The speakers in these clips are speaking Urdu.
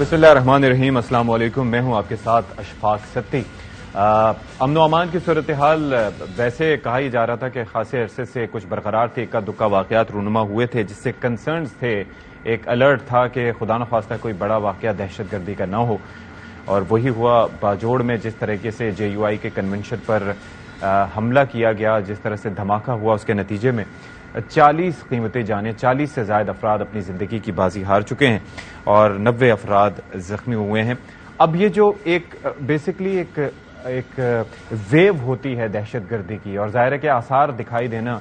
بسم اللہ الرحمن الرحیم، السلام علیکم۔ میں ہوں آپ کے ساتھ اشفاق ستی۔ امن و امان کی صورتحال ویسے کہا ہی جا رہا تھا کہ خاصے عرصے سے کچھ برقرار تھی، اکا دکا واقعات رونما ہوئے تھے جس سے کنسرنز تھے، ایک الرٹ تھا کہ خدا نخواستہ کوئی بڑا واقعہ دہشت گردی کا نہ ہو، اور وہی ہوا۔ باجوڑ میں جس طریقے سے جے یو آئی کے کنونشن پر حملہ کیا گیا، جس طرح سے دھماکہ ہوا، اس کے نتیجے میں 40 قیمتی جانیں، 40 سے زائد افراد اپنی زندگی کی بازی ہار چکے ہیں اور 90 افراد زخمی ہوئے ہیں۔ اب یہ جو ایک بیسکلی ایک ویو ہوتی ہے دہشت گردی کی، اور ظاہر ہے کہ آثار دکھائی دینا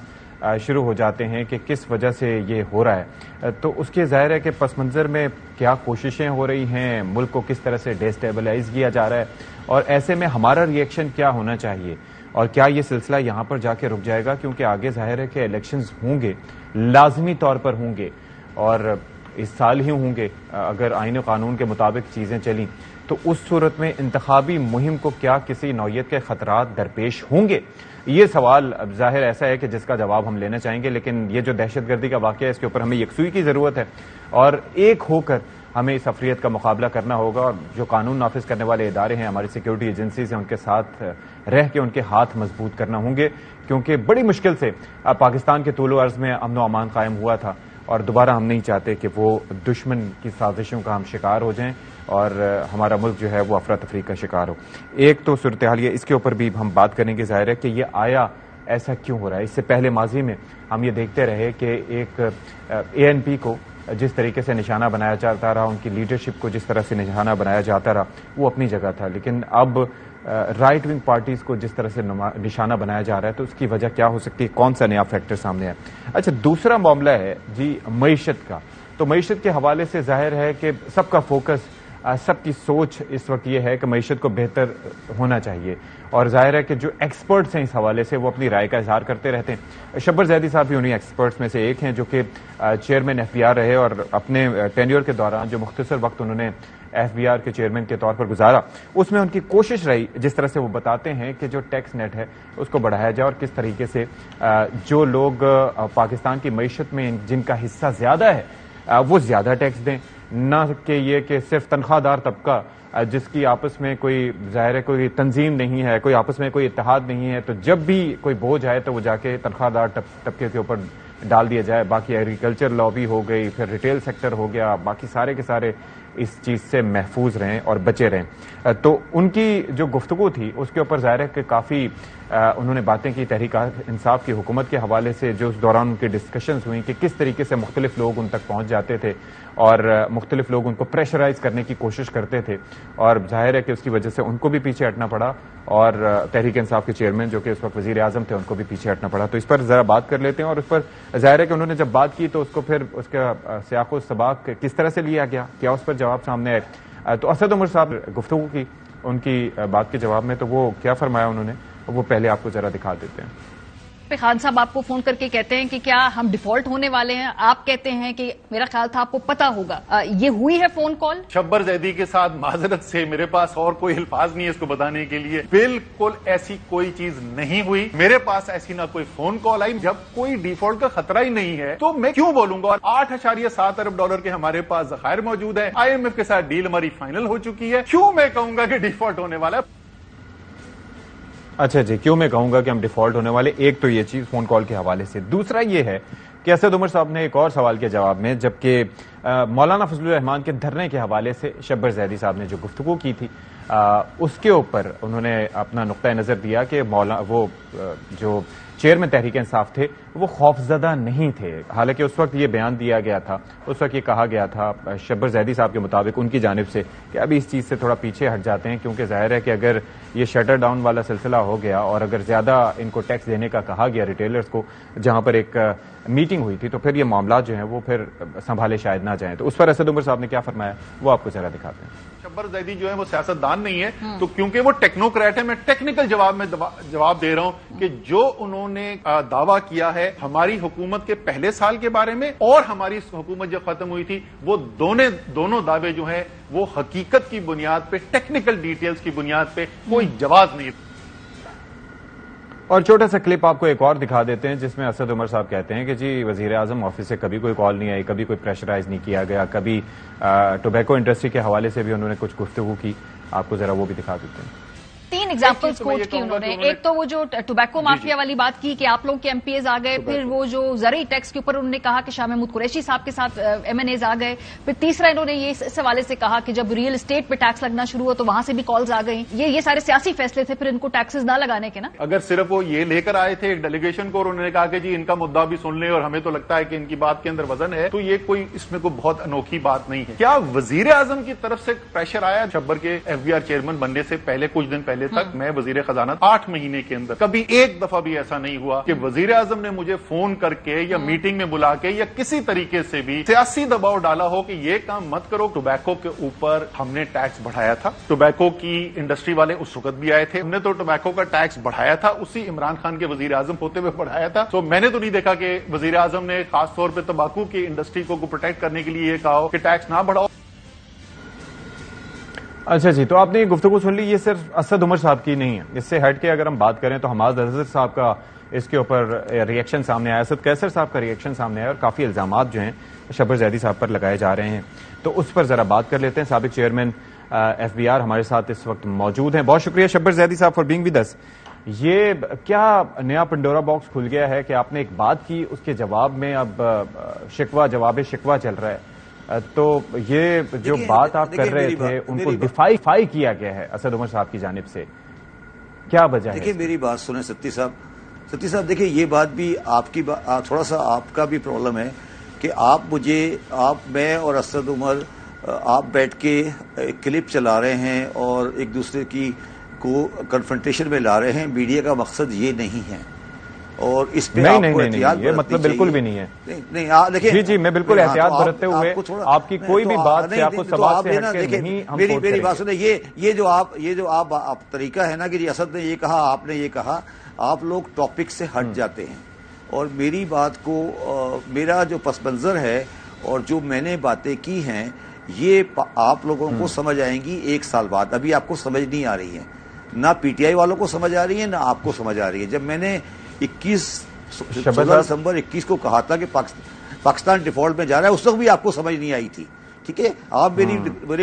شروع ہو جاتے ہیں کہ کس وجہ سے یہ ہو رہا ہے، تو اس کے ظاہر ہے کہ پس منظر میں کیا کوششیں ہو رہی ہیں، ملک کو کس طرح سے ڈیسٹیبلائز کیا جا رہا ہے، اور ایسے میں ہمارا ری ایکشن کیا ہونا چاہیے، اور کیا یہ سلسلہ یہاں پر جا کے رک جائے گا، کیونکہ آگے ظاہر ہے کہ الیکشنز ہوں گے، لازمی طور پر ہوں گے، اور اس سال ہی ہوں گے اگر آئین و قانون کے مطابق چیزیں چلیں، تو اس صورت میں انتخابی مہم کو کیا کسی نوعیت کے خطرات درپیش ہوں گے؟ یہ سوال اب ظاہر ایسا ہے کہ جس کا جواب ہم لینا چاہیں گے، لیکن یہ جو دہشت گردی کا واقعہ ہے اس کے اوپر ہمیں یکسوئی کی ضرورت ہے، اور ایک ہو کر ہمیں اس افریت کا مقابلہ کرنا ہوگا، اور جو قانون نافذ کرنے والے ادارے ہیں، ہماری سیکیورٹی ایجنسیز ہیں، ان کے ساتھ رہ کے ان کے ہاتھ مضبوط کرنا ہوں گے، کیونکہ بڑی مشکل سے پاکستان کے طول و عرض میں امن و امان قائم ہوا تھا، اور دوبارہ ہم نہیں چاہتے کہ وہ دشمن کی سازشوں کا ہم شکار ہو جائیں اور ہمارا ملک جو ہے وہ افراتفری کا شکار ہو۔ ایک تو صورتحال یہ، اس کے اوپر بھی ہم بات کریں گے، ظاہر ہے کہ یہ آیا ایسا کیوں ہو رہا ہے۔ اس سے پہلے ماضی میں ہم یہ دیکھتے رہے کہ ایک اے این پی کو جس طریقے سے نشانہ بنایا جاتا رہا، ان کی لیڈرشپ کو جس طرح سے نشانہ بنایا جاتا رہا، وہ اپنی جگہ تھا، لیکن اب رائٹ ونگ پارٹیز کو جس طرح سے نشانہ بنایا جا رہا ہے، تو اس کی وجہ کیا ہو سکتی ہے، کون سا نیا فیکٹر سامنے ہے؟ اچھا، دوسرا معاملہ ہے جی معیشت کا۔ تو معیشت کے حوالے سے ظاہر ہے کہ سب کا فوکس، سب کی سوچ اس وقت یہ ہے کہ معیشت کو بہتر ہونا چاہیے، اور ظاہر ہے کہ جو ایکسپرٹس ہیں اس حوالے سے وہ اپنی رائے کا اظہار کرتے رہتے ہیں۔ شبر زیدی صاحب بھی انہیں ایکسپرٹس میں سے ایک ہیں جو کہ چیئرمین ایف بی آر رہے، اور اپنے ٹینیور کے دوران جو مختصر وقت انہوں نے ایف بی آر کے چیئرمین کے طور پر گزارا، اس میں ان کی کوشش رہی، جس طرح سے وہ بتاتے ہیں کہ جو ٹیکس نیٹ ہے اس کو بڑھایا جائے، اور کس طریقے سے جو لوگ پاکستان کی معیشت میں جن کا حصہ زیادہ ہے وہ زیادہ ٹیکس دیں، نہ کہ یہ کہ صرف تنخواہ دار طبقہ جس کی آپس میں کوئی ظاہر ہے کوئی تنظیم نہیں ہے، کوئی آپس میں کوئی اتحاد نہیں ہے، تو جب بھی کوئی بوجھ آئے تو وہ جا کے تنخواہ دار طبقے کے اوپر ڈال دیا جائے۔ باقی ایگریکلچر لابی ہو گئی، پھر ریٹیل سیکٹر ہو گیا، باقی سارے کے سارے اس چیز سے محفوظ رہیں اور بچے رہیں۔ تو ان کی جو گفتگو تھی اس کے اوپر ظاہر ہے کہ کافی انہوں نے باتیں کی تحریک انصاف کی حکومت کے حوالے سے، جو اس دوران ان کی ڈسکشنز ہوئیں کہ کس طریقے سے مختلف لوگ ان تک پہنچ جاتے تھے اور مختلف لوگ ان کو پریشرائز کرنے کی کوشش کرتے تھے، اور ظاہر ہے کہ اس کی وجہ سے ان کو بھی پیچھے ہٹنا پڑا، اور تحریک انصاف کے چیئرمین جو کہ اس وقت وزیر اعظم تھے ان کو بھی پیچھے ہٹنا پڑا۔ تو اس پر ذرا بات کر لیتے ہیں، اور اس پر ظاہر ہے کہ انہوں نے جب بات کی تو اس کو پھر اس کا سیاق و سباق کس طرح سے لیا گیا، کیا اس پر جواب سامنے آئے۔ تو اسد عمر صاحب گفتگو کی ان کی بات کے جواب میں، تو وہ کیا فرمایا انہوں نے، وہ پہلے آپ کو ذرا دکھا دیتے ہیں۔ خان صاحب آپ کو فون کر کے کہتے ہیں کہ کیا ہم ڈیفالٹ ہونے والے ہیں، آپ کہتے ہیں کہ میرا خیال تھا آپ کو پتا ہوگا، یہ ہوئی ہے فون کال؟ شبر زیدی کے ساتھ معذرت سے میرے پاس اور کوئی الفاظ نہیں ہے اس کو بتانے کے لیے، بالکل ایسی کوئی چیز نہیں ہوئی، میرے پاس ایسی نہ کوئی فون کال آئی۔ جب کوئی ڈیفالٹ کا خطرہ ہی نہیں ہے تو میں کیوں بولوں گا؟ اور $8.7 ارب کے ہمارے پاس ذخائر موجود ہیں، آئی ایم ایف کے ساتھ ڈیل ہماری فائنل ہو چکی ہے، کیوں میں کہوں گا کہ ڈیفالٹ ہونے والا ہے؟ اچھا جی، کیوں میں کہوں گا کہ ہم ڈیفالٹ ہونے والے؟ ایک تو یہ چیز فون کال کے حوالے سے، دوسرا یہ ہے کہ اسد عمر صاحب نے ایک اور سوال کے جواب میں، جبکہ مولانا فضل الرحمان کے دھرنے کے حوالے سے شبر زیدی صاحب نے جو گفتگو کی تھی اس کے اوپر انہوں نے اپنا نقطہ نظر دیا کہ وہ جو چیئرمین تحریک انصاف تھے وہ خوفزدہ نہیں تھے، حالانکہ اس وقت یہ بیان دیا گیا تھا، اس وقت یہ کہا گیا تھا شبر زیدی صاحب کے مطابق ان کی جانب سے کہ ابھی اس چیز سے تھوڑا پیچھے ہٹ جاتے ہیں، کیونکہ ظاہر ہے کہ اگر یہ شٹر ڈاؤن والا سلسلہ ہو گیا اور اگر زیادہ ان کو ٹیکس دینے کا کہا گیا ریٹیلرز کو، جہاں پر ایک میٹنگ ہوئی تھی، تو پھر یہ معاملات جو ہیں وہ پھر سنبھالے شاید نہ جائیں۔ تو اس پر اسد عمر صاحب نے کیا فرمایا وہ آپ کو ذرا دکھاتے ہیں۔ شبر زیدی جو ہے وہ سیاست دان نہیں ہے، تو کیونکہ وہ ٹیکنوکریٹ ہے، میں ٹیکنیکل جواب دے رہا ہوں کہ جو انہوں نے دعویٰ کیا ہے ہماری حکومت کے پہلے سال کے بارے میں اور ہماری حکومت جب ختم ہوئی تھی، وہ دونوں دعوے جو ہیں وہ حقیقت کی بنیاد پہ، ٹیکنیکل ڈیٹیلز کی بنیاد پہ کوئی جواز نہیں۔ اور چھوٹا سا کلپ آپ کو ایک اور دکھا دیتے ہیں جس میں اسد عمر صاحب کہتے ہیں کہ جی وزیر اعظم آفس سے کبھی کوئی کال نہیں آئی, کبھی کوئی پریشرائز نہیں کیا گیا, کبھی ٹوبیکو انڈسٹری کے حوالے سے بھی انہوں نے کچھ گفتگو کی. آپ کو ذرا وہ بھی دکھا دیتے ہیں. 3 ایگزامپلز کوٹ کی انہوں نے. ایک تو وہ جو ٹوبیکو مافیا والی بات کی کہ آپ لوگ کے ایم پی ایز آ گئے, پھر وہ جو زرعی ٹیکس کے اوپر انہوں نے کہا کہ شاہ محمود قریشی صاحب کے ساتھ ایم این ایز آ گئے. پھر تیسرا انہوں نے یہ اس حوالے سے کہا کہ جب ریئل اسٹیٹ پہ ٹیکس لگنا شروع ہوا تو وہاں سے بھی کالز آ گئی. یہ سارے سیاسی فیصلے تھے, پھر ان کو ٹیکسز نہ لگانے کے نا. اگر صرف وہ یہ لے کر آئے تھے ایک ڈیلیگیشن کو اور انہوں نے کہا کہ جی ان کا مدعا بھی سن لیں اور ہمیں تو لگتا ہے کہ ان کی بات کے اندر وزن ہے, تو یہ کوئی اس میں کوئی بہت انوکھی بات نہیں ہے. کیا وزیر اعظم کی طرف سے پریشر آیا شبر کے ایف بی آر چیئرمین بننے سے پہلے کچھ دن پہلے تک میں وزیر خزانہ 8 مہینے کے اندر کبھی ایک دفعہ بھی ایسا نہیں ہوا کہ وزیر اعظم نے مجھے فون کر کے یا میٹنگ میں بلا کے یا کسی طریقے سے بھی سیاسی دباؤ ڈالا ہو کہ یہ کام مت کرو. ٹوبیکو کے اوپر ہم نے ٹیکس بڑھایا تھا, ٹوبیکو کی انڈسٹری والے اس وقت بھی آئے تھے, ہم نے تو ٹوبیکو کا ٹیکس بڑھایا تھا, اسی عمران خان کے وزیر اعظم ہوتے ہوئے بڑھایا تھا. تو میں نے تو نہیں دیکھا کہ وزیر اعظم نے خاص طور پہ تمباکو کی انڈسٹری کو پروٹیکٹ کرنے کے لیے یہ کہا ہو کہ ٹیکس نہ بڑھاؤ. اچھا جی, تو آپ نے یہ گفتگو سن لی. یہ صرف اسد عمر صاحب کی نہیں ہے, اس سے ہٹ کے اگر ہم بات کریں تو حماد اظہر صاحب کا اس کے اوپر ریئیکشن سامنے آیا, اسد قیصر صاحب کا ریئیکشن سامنے آیا, اور کافی الزامات جو ہیں شبر زیدی صاحب پر لگائے جا رہے ہیں. تو اس پر ذرا بات کر لیتے ہیں. سابق چیئرمین ایف بی آر ہمارے ساتھ اس وقت موجود ہیں. بہت شکریہ شبر زیدی صاحب فار بینگ ود اس. یہ کیا نیا پنڈورا باکس کھل گیا ہے کہ آپ نے ایک بات کی, اس کے جواب میں اب جواب شکوہ چل رہا ہے, تو یہ جو بات آپ کر رہے تھے ان کو ڈیفائی کیا گیا ہے اسد عمر صاحب کی جانب سے, کیا وجہ ہے؟ دیکھیں میری بات سنیں ستی صاحب, دیکھیں یہ بات بھی آپ کی تھوڑا سا آپ کا بھی پرابلم ہے کہ میں اور اسد عمر آپ بیٹھ کے کلپ چلا رہے ہیں اور ایک دوسرے کی کو کنفرنٹیشن میں لا رہے ہیں. میڈیا کا مقصد یہ نہیں ہے, اور اس پہ آپ کو احتیاط یہ مطلب بالکل بھی نہیں ہے. نہیں جی میں بالکل احتیاط برتتے ہوئے آپ کی کوئی بھی بات سے آپ کو سوال سے ہٹ کے نہیں ہم میری بات سنیں. یہ جو آپ طریقہ ہے نا کہ اسد نے یہ کہا, آپ نے یہ کہا, آپ لوگ ٹاپک سے ہٹ جاتے ہیں. اور میری بات کو میرا جو پس منظر ہے اور جو میں نے باتیں کی ہیں یہ آپ لوگوں کو سمجھ آئیں گی 1 سال بعد. ابھی آپ کو سمجھ نہیں آ رہی ہے, نہ پی ٹی آئی والوں کو سمجھ آ رہی ہے, نہ آپ کو سمجھ آ رہی ہے. جب میں نے 16 دسمبر 21 کو کہا تھا کہ پاکستان ڈیفالٹ میں جا رہا ہے, اس وقت بھی آپ کو سمجھ نہیں آئی تھی. ٹھیک ہے, آپ میری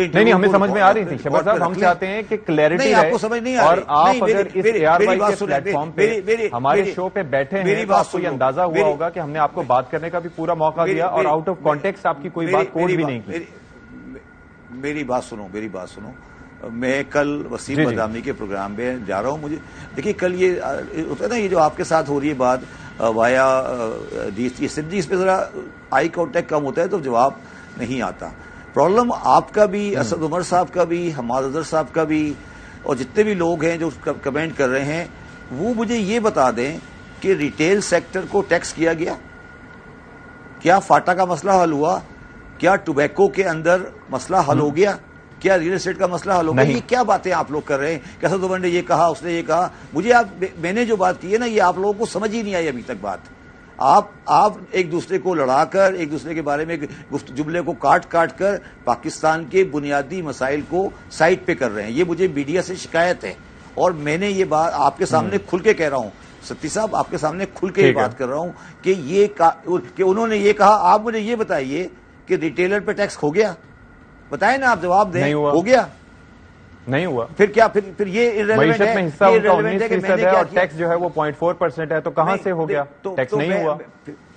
نہیں ہمیں سمجھ میں آ رہی تھی. شبر صاحب ہم چاہتے ہیں کہ کلیئرٹی آپ کو سمجھ نہیں آ رہی, اور آپ اگر اس اے آر وائی کے پلیٹ فارم پہ ہمارے شو پہ بیٹھے ہیں تو آپ کو یہ اندازہ ہوا ہوگا کہ ہم نے آپ کو بات کرنے کا بھی پورا موقع دیا اور آؤٹ آف کانٹیکسٹ آپ کی کوئی بات کوٹ بھی نہیں کی. میری بات سنو, میں کل وسیم بدامی کے پروگرام میں جا رہا ہوں. مجھے دیکھیے کل یہ ہوتا ہے نا, یہ جو آپ کے ساتھ ہو رہی ہے بات وایا ڈی سی سندھی, اس پہ ذرا آئی کانٹیکٹ کم ہوتا ہے تو جواب نہیں آتا. پرابلم آپ کا بھی, اسد عمر صاحب کا بھی, حماد اظہر صاحب کا بھی, اور جتنے بھی لوگ ہیں جو کمنٹ کر رہے ہیں, وہ مجھے یہ بتا دیں کہ ریٹیل سیکٹر کو ٹیکس کیا گیا, کیا فاٹا کا مسئلہ حل ہوا, کیا ٹوبیکو کے اندر مسئلہ حل ہو گیا, کیا ریئل اسٹیٹ کا مسئلہ حل ہو گیا؟ یہ کیا باتیں آپ لوگ کر رہے ہیں کہ اسد عمر نے یہ کہا, اس نے یہ کہا. میں نے جو بات کی ہے نا, یہ آپ لوگوں کو سمجھ ہی نہیں آئی ابھی تک بات. آپ ایک دوسرے کو لڑا کر, ایک دوسرے کے بارے میں جملے کو کاٹ کر پاکستان کے بنیادی مسائل کو سائڈ پہ کر رہے ہیں. یہ مجھے میڈیا سے شکایت ہے, اور میں نے یہ بات آپ کے سامنے کھل کے کہہ رہا ہوں. ستی صاحب آپ کے سامنے کھل کے یہ بات کر رہا ہوں کہ انہوں نے یہ کہا. آپ مجھے یہ بتائیے کہ ریٹیلر پہ ٹیکس ہو گیا, بتائیں نا, آپ جواب دیں. ہو گیا نہیں ہوا, پھر کیا پھر یہ معیشت میں حصہ ان کا 19% ہے اور ٹیکس جو ہے وہ 0.4% ہے, تو کہاں سے ہو گیا؟ ٹیکس نہیں ہوا.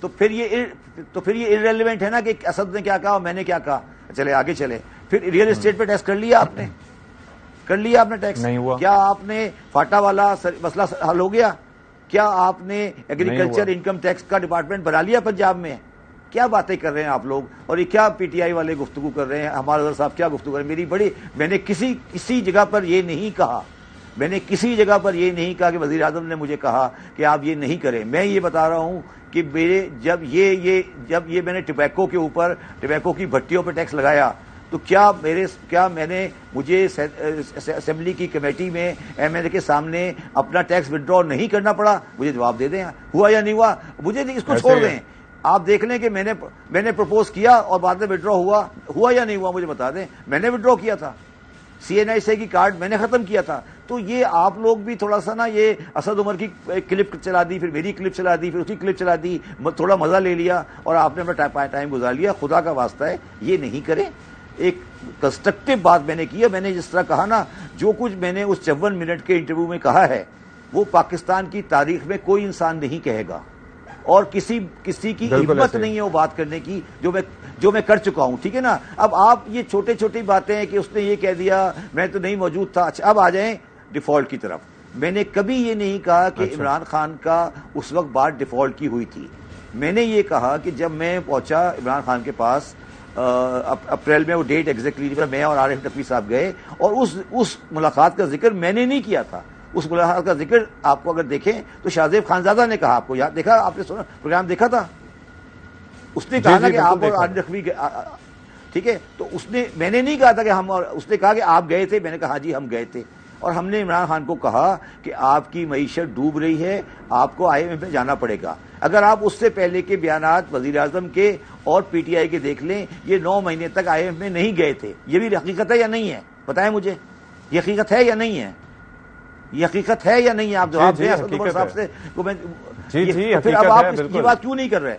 تو پھر یہ irrelevant ہے نا کہ اسد نے کیا کہا اور میں نے کیا کہا. چلے آگے چلے. پھر ریئل اسٹیٹ پہ ٹیکس کر لیا آپ نے ٹیکس نہیں ہوا. کیا آپ نے فاٹا والا مسئلہ حل ہو گیا؟ کیا آپ نے ایگریکلچر انکم ٹیکس کا ڈپارٹمنٹ بنا لیا پنجاب میں؟ کیا باتیں کر رہے ہیں آپ لوگ, اور یہ کیا پی ٹی آئی والے گفتگو کر رہے ہیں, ہمارے اظہر صاحب کیا گفتگو کر رہے ہیں. میں نے کسی جگہ پر یہ نہیں کہا, کہ وزیر اعظم نے مجھے کہا کہ آپ یہ نہیں کریں. میں یہ بتا رہا ہوں کہ جب میں نے ٹوبیکو کے اوپر, ٹوبیکو کی بھٹیوں پہ ٹیکس لگایا, تو مجھے اسمبلی کی کمیٹی میں ایم ایل اے کے سامنے اپنا ٹیکس ودرا نہیں کرنا پڑا؟ مجھے جواب دے دیں, ہوا یا نہیں ہوا. مجھے اس کو چھوڑ دیں, آپ دیکھ لیں کہ میں نے پرپوز کیا اور بعد میں وڈرا ہوا یا نہیں ہوا, مجھے بتا دیں. میں نے وڈرا کیا تھا, CNI سے کی کارڈ میں نے ختم کیا تھا. تو یہ آپ لوگ بھی تھوڑا سا نا یہ اسد عمر کی کلپ چلا دی, پھر میری کلپ چلا دی, پھر اس کی کلپ چلا دی, تھوڑا مزہ لے لیا اور آپ نے اپنا ٹائم گزار لیا. خدا کا واسطہ ہے یہ نہیں کریں. ایک کنسٹرکٹیو بات میں نے کی ہے. میں نے جس طرح کہا نا, جو کچھ میں نے اس 54 منٹ کے انٹرویو میں کہا ہے وہ پاکستان کی تاریخ میں کوئی انسان نہیں کہے گا, اور کسی کی ہمت نہیں ہے وہ بات کرنے کی جو میں کر چکا ہوں. ٹھیک ہے نا. اب آپ یہ چھوٹی باتیں ہیں کہ اس نے یہ کہہ دیا میں تو نہیں موجود تھا. اچھا اب آ جائیں ڈیفالٹ کی طرف. میں نے کبھی یہ نہیں کہا کہ عمران خان کا اس وقت بات ڈیفالٹ کی ہوئی تھی. میں نے یہ کہا کہ جب میں پہنچا عمران خان کے پاس اپریل میں, وہ ڈیٹ ایگزیکٹلی میں اور عارف نقوی صاحب گئے, اور اس ملاقات کا ذکر میں نے نہیں کیا تھا. اس ملاقات کا ذکر آپ کو اگر دیکھیں تو شاہزیب خانزادہ نے کہا. آپ کو یاد دیکھا, آپ نے سنا پروگرام دیکھا تھا, اس نے کہا نا کہ آپ اور عارف نقوی, ٹھیک ہے, تو میں نے نہیں کہا تھا کہ ہم, اور اس نے کہا کہ آپ گئے تھے. میں نے کہا ہاں جی ہم گئے تھے, اور ہم نے عمران خان کو کہا کہ آپ کی معیشت ڈوب رہی ہے, آپ کو IMF میں جانا پڑے گا. اگر آپ اس سے پہلے کے بیانات وزیر اعظم کے اور PTI کے دیکھ لیں, یہ 9 مہینے تک IMF میں نہیں گئے تھے. یہ بھی حقیقت ہے یا نہیں ہے؟ بتائیں مجھے, یہ حقیقت ہے یا نہیں ہے؟ یہ حقیقت ہے یا نہیں ہے؟ آپ جواب دیں اسد عمر صاحب سے. پھر اب آپ یہ بات کیوں نہیں کر رہے؟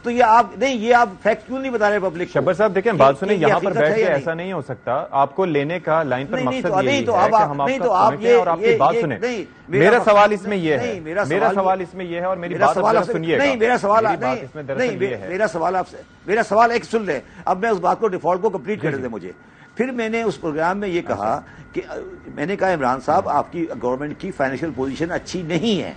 تو یہ آپ نہیں, یہ آپ فیکٹ کیوں نہیں بتا رہے پبلک کو؟ شبر صاحب دیکھیں بات سنیں, یہاں پر بیٹھ کے ایسا نہیں ہو سکتا. آپ کو لینے کا لائن پر مقصد یہی ہے کہ ہم آپ کا سمجھیں اور آپ کی بات سنیں. میرا سوال اس میں یہ ہے, میرا سوال اس میں یہ ہے, اور میری بات سنیے گا. نہیں میرا سوال ایک سن لیں. اب میں اس بات کو ڈیفالٹ کو کمپلیٹ کر دیں مجھے. پھر میں نے اس پروگرام میں یہ کہا کہ میں نے کہا عمران صاحب آپ کی گورنمنٹ کی فائنینشیل پوزیشن اچھی نہیں ہے.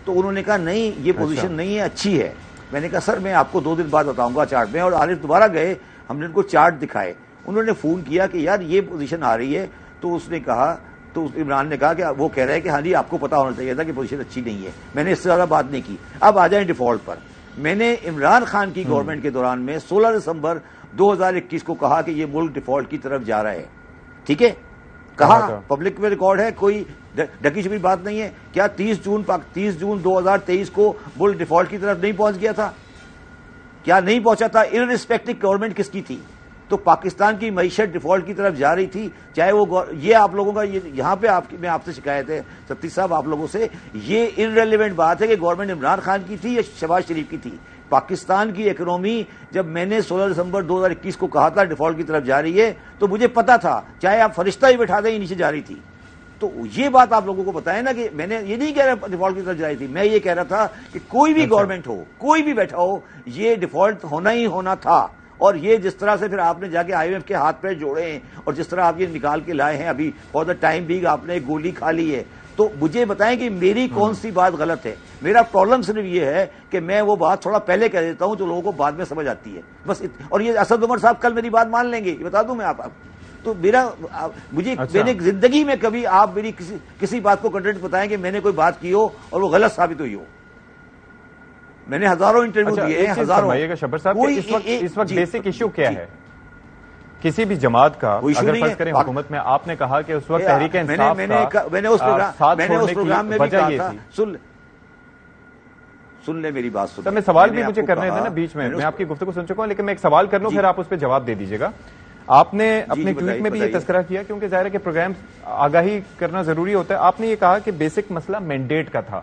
تو انہوں نے کہا نہیں یہ پوزیشن نہیں ہے, اچھی ہے. میں نے کہا سر میں آپ کو 2 دن بعد بتاؤں گا چارٹ میں. اور عارف دوبارہ گئے, ہم نے ان کو چارٹ دکھائے. انہوں نے فون کیا کہ یار یہ پوزیشن آ رہی ہے. تو اس نے کہا, تو عمران نے کہا کہ وہ کہہ رہے ہیں کہ ہاں جی آپ کو پتا ہونا چاہیے تھا کہ پوزیشن اچھی نہیں ہے. میں نے اس سے زیادہ بات نہیں کی. اب آ جائیں ڈیفالٹ پر. میں نے عمران خان کی گورنمنٹ کے دوران میں 16 دسمبر 2021 کو کہا کہ یہ ملک ڈیفالٹ کی طرف جا رہا ہے. ٹھیک ہے, کہا, پبلک میں ریکارڈ ہے, کوئی ڈکی چھپی بات نہیں ہے. کیا 30 جون 2023 کو ملک ڈیفالٹ کی طرف نہیں پہنچ گیا تھا؟ کیا نہیں پہنچا تھا؟ ارسپیکٹو گورنمنٹ کس کی تھی. تو پاکستان کی معیشت ڈیفالٹ کی طرف جا رہی تھی. چاہے وہ یہ آپ لوگوں کا یہاں پہ میں آپ سے شکایت ہے ستی صاحب آپ لوگوں سے, یہ ارریلیونٹ بات ہے کہ گورنمنٹ عمران خان کی تھی یا شہباز شریف کی تھی. پاکستان کی اکنومی جب میں نے 16 دسمبر 2021 کو کہا تھا ڈیفالٹ کی طرف جا رہی ہے, تو مجھے پتا تھا, چاہے آپ فرشتہ ہی بٹھا دیں یہ نیچے جا رہی تھی. تو یہ بات آپ لوگوں کو بتائیں نا کہ میں نے یہ نہیں کہہ رہا ڈیفالٹ کی طرف جا رہی تھی. میں یہ کہہ رہا تھا کہ کوئی بھی گورنمنٹ ہو, کوئی بھی بیٹھا ہو, یہ ڈیفالٹ ہونا ہی ہونا تھا. اور یہ جس طرح سے پھر آپ نے جا کے IMF کے ہاتھ پہ جوڑے ہیں, اور جس طرح آپ یہ نکال کے لائے ہیں ابھی فار دا ٹائم بینگ آپ نے گولی کھا لی ہے. تو مجھے بتائیں کہ میری کون سی بات غلط ہے؟ میرا پرابلم صرف یہ ہے کہ میں وہ بات تھوڑا پہلے کہہ دیتا ہوں جو لوگوں کو بعد میں سمجھ آتی ہے بس. اور یہ اسد عمر صاحب کل میری بات مان لیں گے, یہ بتا دوں میں آپ. تو میں نے زندگی میں کبھی آپ میری کسی بات کو کنٹینٹ بتائیں کہ میں نے کوئی بات کی ہو اور وہ غلط ثابت ہوئی ہو. میں نے ہزاروں انٹرویو دیے ہیں, ہزاروں. شبر صاحب اس وقت بیسک ایشو کیا ہے کسی بھی جماعت کا؟ اگر فرض کریں حکومت میں, آپ نے کہا کہ اس وقت تحریک انصاف میں نے اس پروگرام میں بھی کہا تھا. سن لیں میری بات. سر میں سوال بھی مجھے کرنے تھے نا بیچ میں آپ کی گفتگو سن چکا ہوں, لیکن میں ایک سوال کر لوں پھر آپ اس پہ جواب دے دیجیے گا. آپ نے اپنے ٹویٹ میں بھی یہ تذکرہ کیا, کیونکہ ظاہر ہے کہ پروگرام آگاہی کرنا ضروری ہوتا ہے. آپ نے یہ کہا کہ بیسک مسئلہ مینڈیٹ کا تھا,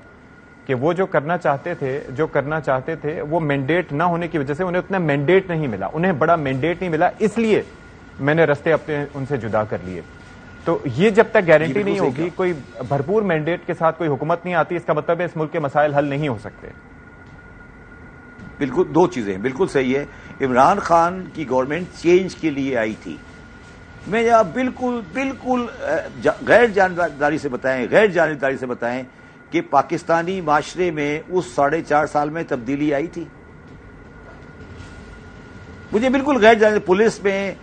کہ وہ جو کرنا چاہتے تھے وہ مینڈیٹ نہ ہونے کی وجہ سے انہیں اتنا مینڈیٹ نہیں ملا, انہیں بڑا مینڈیٹ نہیں ملا, اس لیے میں نے رستے اپنے ان سے جدا کر لیے. تو یہ جب تک گارنٹی نہیں ہوگی, کوئی بھرپور مینڈیٹ کے ساتھ کوئی حکومت نہیں آتی, اس کا مطلب ہے اس ملک کے مسائل حل نہیں ہو سکتے. بالکل 2 چیزیں بالکل صحیح ہے. عمران خان کی گورنمنٹ چینج کے لیے آئی تھی. میں یہاں بالکل غیر جانبداری سے بتائیں کہ پاکستانی معاشرے میں اس 4.5 سال میں تبدیلی آئی تھی. مجھے بالکل غیر جانبداری, پولیس میں,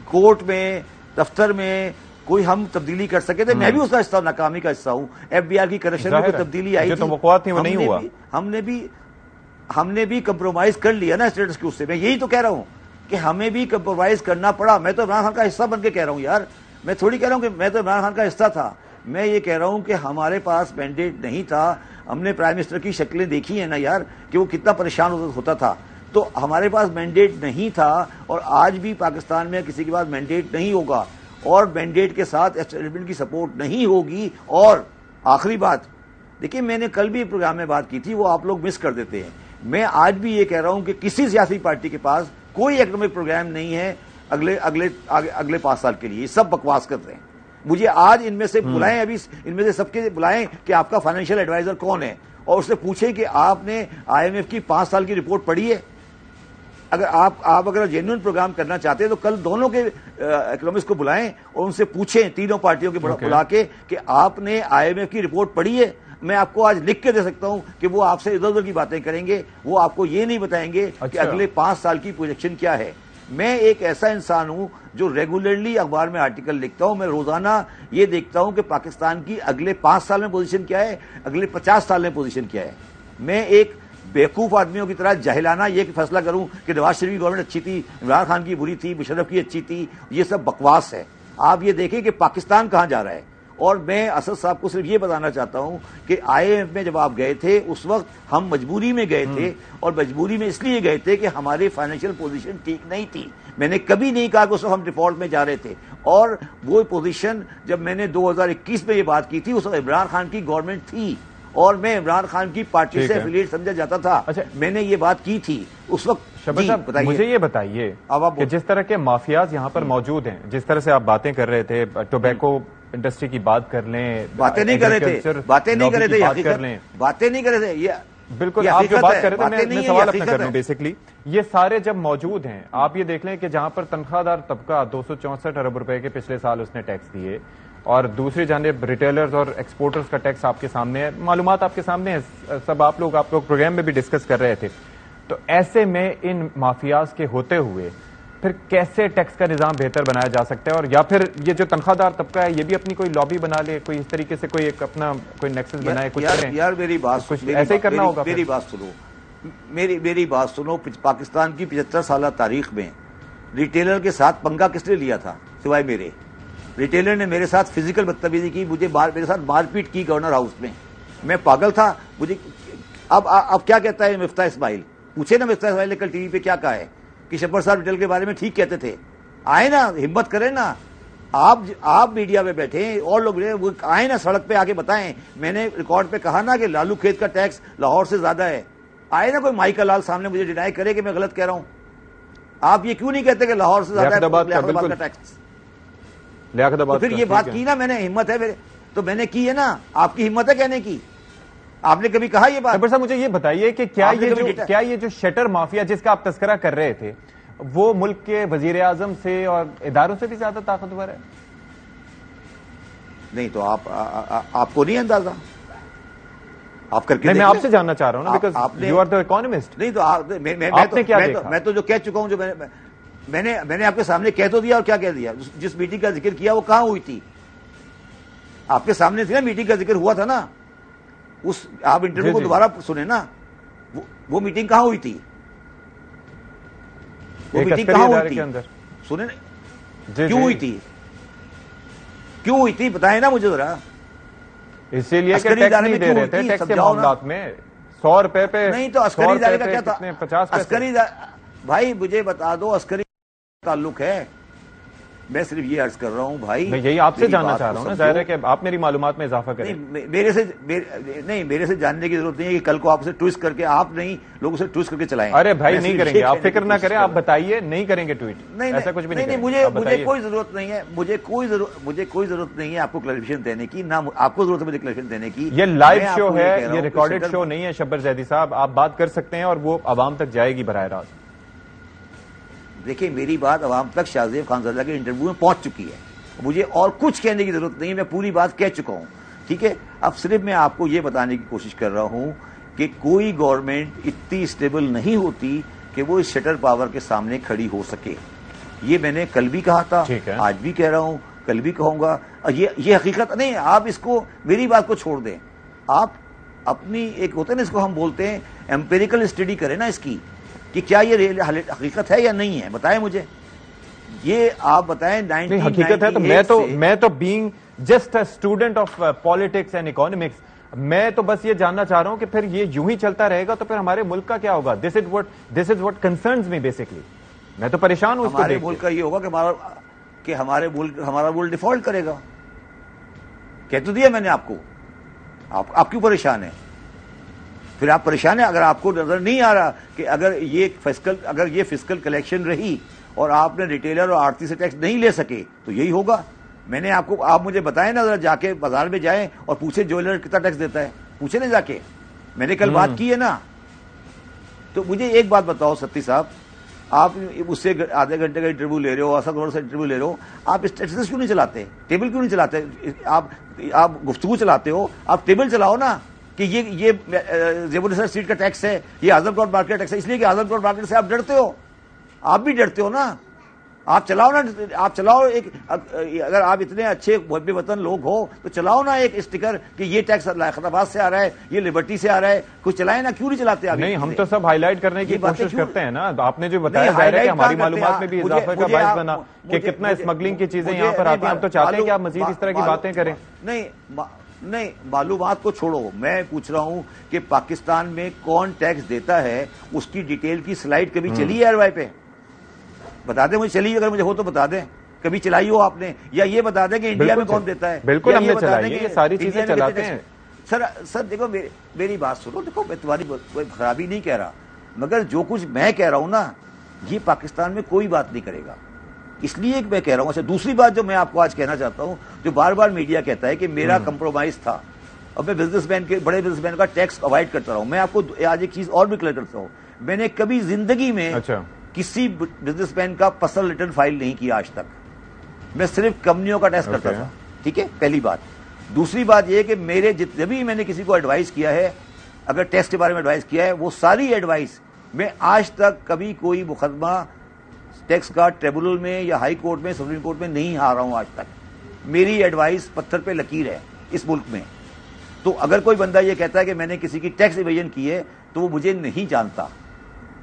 کورٹ میں, دفتر میں کوئی ہم تبدیلی کر سکے تھے. میں بھی اس کا حصہ ہوں, ناکامی کا حصہ ہوں. FBR کی کرپشن میں کوئی تبدیلی آئی تھی, ہم نے بھی کمپرومائز کر لیا نا اسٹیٹس کے اس سے. میں یہی تو کہہ رہا ہوں کہ ہمیں بھی کمپرومائز کرنا پڑا. میں تو عمران خان کا حصہ بن کے کہہ رہا ہوں یار, میں تھوڑی کہہ رہا ہوں کہ میں تو عمران خان کا حصہ تھا. میں یہ کہہ رہا ہوں کہ ہمارے پاس مینڈیٹ نہیں تھا. ہم نے پرائم منسٹر کی شکلیں دیکھی ہیں نا یار, کہ وہ کتنا پریشان ہوتا تھا. تو ہمارے پاس مینڈیٹ نہیں تھا, اور آج بھی پاکستان میں کسی کے پاس مینڈیٹ نہیں ہوگا. اور مینڈیٹ کے ساتھ اسٹیبلمنٹ کی سپورٹ نہیں ہوگی. اور آخری بات دیکھیے, میں نے کل بھی پروگرام میں بات کی تھی, وہ آپ لوگ مس کر دیتے ہیں. میں آج بھی یہ کہہ رہا ہوں کہ کسی سیاسی پارٹی کے پاس کوئی اکنامک پروگرام نہیں ہے اگلے 5 سال کے لیے. یہ سب بکواس کر رہے ہیں. مجھے آج ان میں سے بلائیں, ابھی ان میں سے سب کے بلائیں کہ آپ کا فائنینشیل ایڈوائزر کون ہے, اور اس سے پوچھیں کہ آپ نے IMF کی 5 سال کی رپورٹ پڑھی ہے. اگر آپ اگر جینوئن پروگرام کرنا چاہتے ہیں تو کل دونوں کے اکنامسٹ کو بلائیں اور ان سے پوچھیں, تینوں پارٹیوں کے بلا کے, کہ آپ نے IMF کی رپورٹ پڑھی ہے. میں آپ کو آج لکھ کے دے سکتا ہوں کہ وہ آپ سے ادھر ادھر کی باتیں کریں گے, وہ آپ کو یہ نہیں بتائیں گے کہ اگلے 5 سال کی پروجیکشن کیا ہے. میں ایک ایسا انسان ہوں جو ریگولرلی اخبار میں آرٹیکل لکھتا ہوں. میں روزانہ یہ دیکھتا ہوں کہ پاکستان کی اگلے 5 سال میں پوزیشن کیا ہے, اگلے 50 سال میں پوزیشن کیا ہے. میں ایک بیوقوف آدمیوں کی طرح جاہلانہ یہ فیصلہ کروں کہ نواز شریف کی گورنمنٹ اچھی تھی, عمران خان کی بری تھی, مشرف کی اچھی تھی, یہ سب بکواس ہے. آپ یہ دیکھیں کہ پاکستان کہاں جا رہا ہے. اور میں اسد صاحب کو صرف یہ بتانا چاہتا ہوں کہ IMF میں جب آپ گئے تھے اس وقت ہم مجبوری میں گئے تھے, اور مجبوری میں اس لیے گئے تھے کہ ہماری فائنینشیل پوزیشن ٹھیک نہیں تھی. میں نے کبھی نہیں کہا کہ اس وقت ہم ڈیفالٹ میں جا رہے تھے. اور وہ پوزیشن جب میں نے 2021 میں یہ بات کی تھی اس وقت عمران خان کی گورنمنٹ تھی, اور میں عمران خان کی پارٹی سے ایفیلیٹ سمجھا جاتا تھا. میں نے یہ بات کی تھی اس وقت. شبیر صاحب مجھے یہ بتائیے کہ جس طرح کے مافیاز یہاں پر موجود ہیں, جس طرح سے آپ باتیں کر رہے تھے, ٹوبیکو انڈسٹری کی بات کر لیں, باتیں نہیں کر رہے تھے, باتیں نہیں کر رہے تھے, یہ بالکل آپ جو بات کر رہے تھے, میں سوال اپنا کر رہا ہوں. بیسکلی یہ سارے جب موجود ہیں, آپ یہ دیکھ لیں کہ جہاں پر تنخواہ دار طبقہ 264 ارب روپے کے پچھلے سال اس نے ٹیکس دیے, اور دوسری جانب ریٹیلرز اور ایکسپورٹرز کا ٹیکس آپ کے سامنے ہے, معلومات آپ کے سامنے ہے, سب آپ لوگ پروگرام میں بھی ڈسکس کر رہے تھے. تو ایسے میں ان مافیاز کے ہوتے ہوئے پھر کیسے ٹیکس کا نظام بہتر بنایا جا سکتا ہے؟ اور یا پھر یہ جو تنخواہ دار طبقہ ہے یہ بھی اپنی کوئی لابی بنا لے, کوئی اس طریقے سے کوئی ایک اپنا کوئی نیکسس بنائے, کچھ کریں. یار میری بات ایسے ہی کرنا ہوگا. میری بات سنو. پاکستان کی 75 سالہ تاریخ میں ریٹیلر کے ساتھ پنگا کس نے لیا تھا سوائے میرے؟ ریٹیلر نے میرے ساتھ فزیکل بدتمیزی کی, میرے ساتھ مار پیٹ کی گورنر ہاؤس میں. میں پاگل تھا. مجھے اب کیا کہتا ہے مفتاح اسماعیل؟ پوچھے نا مفتاح اسماعیل نے کل ٹی وی پہ کیا کہا ہے کہ شبر صاحب ریٹیل کے بارے میں ٹھیک کہتے تھے. آئے نا, ہمت کریں نا, آپ میڈیا پہ بیٹھے اور لوگ آئے نا سڑک پہ آ کے بتائیں. میں نے ریکارڈ پہ کہا نا کہ لالو کھیت کا ٹیکس لاہور سے زیادہ ہے. آئے نا کوئی مائیکا لال سامنے مجھے ڈینائی کرے کہ میں غلط کہہ رہا ہوں. آپ یہ کیوں نہیں کہتے کہ لاہور سے زیادہ ہے کا ٹیکس؟ پھر یہ بات کی نا میں نے, ہمت ہے میرے تو میں نے کی ہے نا. آپ کی ہمت ہے کہنے کی؟ آپ نے کبھی کہا یہ بات؟ صاحب مجھے یہ بتائیے کہ کیا یہ جو شٹر مافیا جس کا آپ تذکرہ کر رہے تھے وہ ملک کے وزیر اعظم سے اور اداروں سے بھی زیادہ طاقتور ہے؟ نہیں تو آپ کو نہیں اندازہ؟ آپ کر کے میں آپ سے جاننا چاہ رہا ہوں نا, because you are the economist. نہیں تو میں تو جو کہہ چکا ہوں, جو میں نے آپ کے سامنے کہہ تو دیا. اور کیا کہہ دیا؟ جس میٹنگ کا ذکر کیا وہ کہاں ہوئی تھی؟ آپ کے سامنے تھی نا, میٹنگ کا ذکر ہوا تھا نا. آپ انٹرویو کو دوبارہ سنیں نا, وہ میٹنگ کہاں ہوئی تھی؟ وہ میٹنگ کہاں ہوئی تھی؟ سنیں کیوں ہوئی تھی؟ کیوں ہوئی تھی بتائیں نا مجھے ذرا. اسی لیے کہ ٹیکس نہیں دے رہے تھے, ٹیکس کے معاملات میں 100 روپے پہ. نہیں تو عسکری ادارے کا کیا تھا؟ 50 عسکری بھائی مجھے بتا دو, عسکری تعلق ہے. میں صرف یہ عرض کر رہا ہوں بھائی, میں یہی آپ سے جاننا چاہ رہا ہوں نا. ظاہر ہے کہ آپ میری معلومات میں اضافہ کریں. میرے سے جاننے کی ضرورت نہیں ہے کہ کل کو آپ سے ٹویسٹ کر کے آپ نہیں لوگوں سے ٹویسٹ کر کے چلائیں. ارے بھائی نہیں کریں گے, آپ فکر نہ کریں, آپ بتائیے نہیں کریں گے ٹویٹ. ایسا کچھ بھی نہیں. مجھے کوئی ضرورت نہیں ہے, مجھے کوئی ضرورت نہیں ہے آپ کو کلیریفیکیشن دینے کی, نہ آپ کو ضرورت ہے مجھے کلیریفیکیشن دینے کی. یہ لائیو شو ہے, یہ ریکارڈڈ شو نہیں ہے. شبر زیدی صاحب آپ بات کر سکتے ہیں اور وہ عوام تک جائے گی براہ راست. دیکھیں میری بات عوام تک شاہزیب خانزادہ کے انٹرویو میں پہنچ چکی ہے. مجھے اور کچھ کہنے کی ضرورت نہیں ہے, میں پوری بات کہہ چکا ہوں. ٹھیک ہے, اب صرف میں آپ کو یہ بتانے کی کوشش کر رہا ہوں کہ کوئی گورنمنٹ اتنی اسٹیبل نہیں ہوتی کہ وہ اس شٹر پاور کے سامنے کھڑی ہو سکے. یہ میں نے کل بھی کہا تھا, آج بھی کہہ رہا ہوں, کل بھی کہوں گا. یہ حقیقت نہیں. آپ اس کو, میری بات کو چھوڑ دیں, آپ اپنی ایک ہوتا ہے نا, اس کو ہم بولتے ہیں ایمپیریکل اسٹڈی کریں نا اس کی, کہ کیا یہ حقیقت ہے یا نہیں ہے. بتائیں مجھے, یہ آپ بتائیں. حقیقت ہے تو میں تو being just a student of politics and economics, میں تو بس یہ جاننا چاہ رہا ہوں کہ پھر یہ یوں ہی چلتا رہے گا تو پھر ہمارے ملک کا کیا ہوگا. This is what concerns me basically. میں تو پریشان ہوں. ہمارے ملک کا یہ ہوگا کہ کہ ہمارا ملک ڈیفالٹ کرے گا. کہہ تو دیا میں نے آپ کو. آپ کیوں پریشان ہیں؟ پھر آپ پریشان ہیں اگر آپ کو نظر نہیں آ رہا کہ اگر یہ فسکل کلیکشن رہی اور آپ نے ریٹیلر اور آڑتی سے ٹیکس نہیں لے سکے تو یہی ہوگا. میں نے آپ مجھے بتائیں نا, ذرا جا کے بازار میں جائیں اور پوچھیں جویلر کتنا ٹیکس دیتا ہے, پوچھیں نا جا کے. میں نے کل بات کی ہے نا. تو مجھے ایک بات بتاؤ ستی صاحب, آپ اس سے آدھے گھنٹے کا انٹرویو لے رہے ہو, اسد گوھر سے انٹرویو لے رہے ہو, آپ اسٹیٹس کیوں نہیں چلاتے, ٹیبل کیوں نہیں چلاتے؟ آپ گفتگو چلاتے ہو, آپ ٹیبل چلاؤ نا کہ یہ زیب النثر اسٹریٹ کا ٹیکس ہے, یہ اعظم گوھر مارکیٹ ٹیکس ہے, اس لیے کہ اعظم گوھر مارکیٹ سے آپ ڈرتے ہو. آپ بھی ڈرتے ہو نا. آپ چلاؤ نا, آپ چلاؤ ایک, اگر آپ اتنے اچھے محب وطن لوگ ہو تو چلاؤ نا ایک اسٹیکر کہ یہ ٹیکس خط آباد سے آ رہا ہے, یہ لبرٹی سے آ رہا ہے. کچھ چلائے نا, کیوں نہیں چلاتے آپ؟ نہیں, ہم تو سب ہائی لائٹ کرنے کی کوشش کرتے ہیں نا. آپ نے جو بتایا ظاہر ہے کہ ہماری معلومات میں بھی اضافے کا باعث بنا کہ کتنا اسمگلنگ کی چیزیں یہاں پر آتی ہیں. ہم تو چاہتے ہیں کہ آپ مزید اس طرح کی باتیں کریں. نہیں, معلومات کو چھوڑو, میں پوچھ رہا ہوں کہ پاکستان میں کون ٹیکس دیتا ہے, اس کی ڈیٹیل کی سلائیڈ کبھی چلی ہے RY پہ؟ بتا دیں مجھے, چلی اگر مجھے ہو تو بتا دیں, کبھی چلائی ہو آپ نے, یا یہ بتا دیں کہ انڈیا میں کون دیتا ہے. بالکل ہم نے چلائی ہے, یہ ساری چیزیں چلاتے ہیں. سر دیکھو میری بات سنو, دیکھو میں تمہاری کوئی خرابی نہیں کہہ رہا, مگر جو کچھ میں کہہ رہا ہوں نا یہ پاکستان میں کوئی بات نہیں کرے گا, اس لیے میں کہہ رہا ہوں. اچھا, دوسری بات جو میں آپ کو آج کہنا چاہتا ہوں, جو بار بار میڈیا کہتا ہے کہ میرا کمپرومائز تھا اور میں بڑے بزنس مین کا ٹیکس اوائڈ کرتا رہا ہوں. میں آپ کو آج ایک چیز اور بھی کلیئر کرتا ہوں, میں نے کبھی زندگی میں کسی بزنس مین کا پرسنل ریٹرن فائل نہیں کیا آج تک. میں صرف کمپنیوں کا ٹیکس کرتا تھا. ٹھیک ہے, پہلی بات. دوسری بات یہ کہ میرے جب بھی میں نے کسی کو ایڈوائز کیا ہے, اگر ٹیکس کے بارے میں ایڈوائز کیا ہے, وہ ساری ایڈوائز میں آج تک کبھی کوئی مقدمہ ٹیکس کا ٹریبونل میں یا ہائی کورٹ میں, سپریم کورٹ میں نہیں ہارا ہوں آج تک. میری ایڈوائز پتھر پہ لکیر ہے اس ملک میں. تو اگر کوئی بندہ یہ کہتا ہے کہ میں نے کسی کی ٹیکس ایویژن کی ہے تو وہ مجھے نہیں جانتا,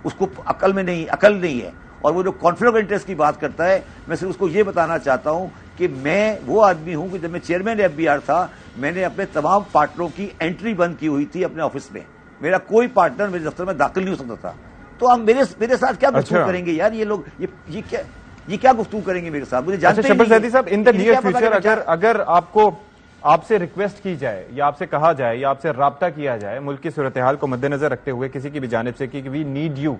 اس کو عقل نہیں ہے. اور وہ جو کانفلکٹ آف انٹرسٹ کی بات کرتا ہے, میں صرف اس کو یہ بتانا چاہتا ہوں کہ میں وہ آدمی ہوں کہ جب میں چیئرمین FBR تھا, میں نے اپنے تمام پارٹنروں کی انٹری بند کی ہوئی تھی اپنے آفس میں. میرا کوئی پارٹنر میرے دفتر میں داخل نہیں ہو سکتا تھا. تو ہم میرے ساتھ کیا گفتگو کریں گے یار, یہ لوگ یہ کیا گفتگو کریں گے میرے ساتھ؟ مجھے جانتے شبر زیدی صاحب, ان دا نیئر فیوچر اگر آپ سے ریکویسٹ کی جائے یا آپ سے کہا جائے یا آپ سے رابطہ کیا جائے ملک کی صورتحال کو مد نظر رکھتے ہوئے کسی کی بھی جانب سے کہ we need you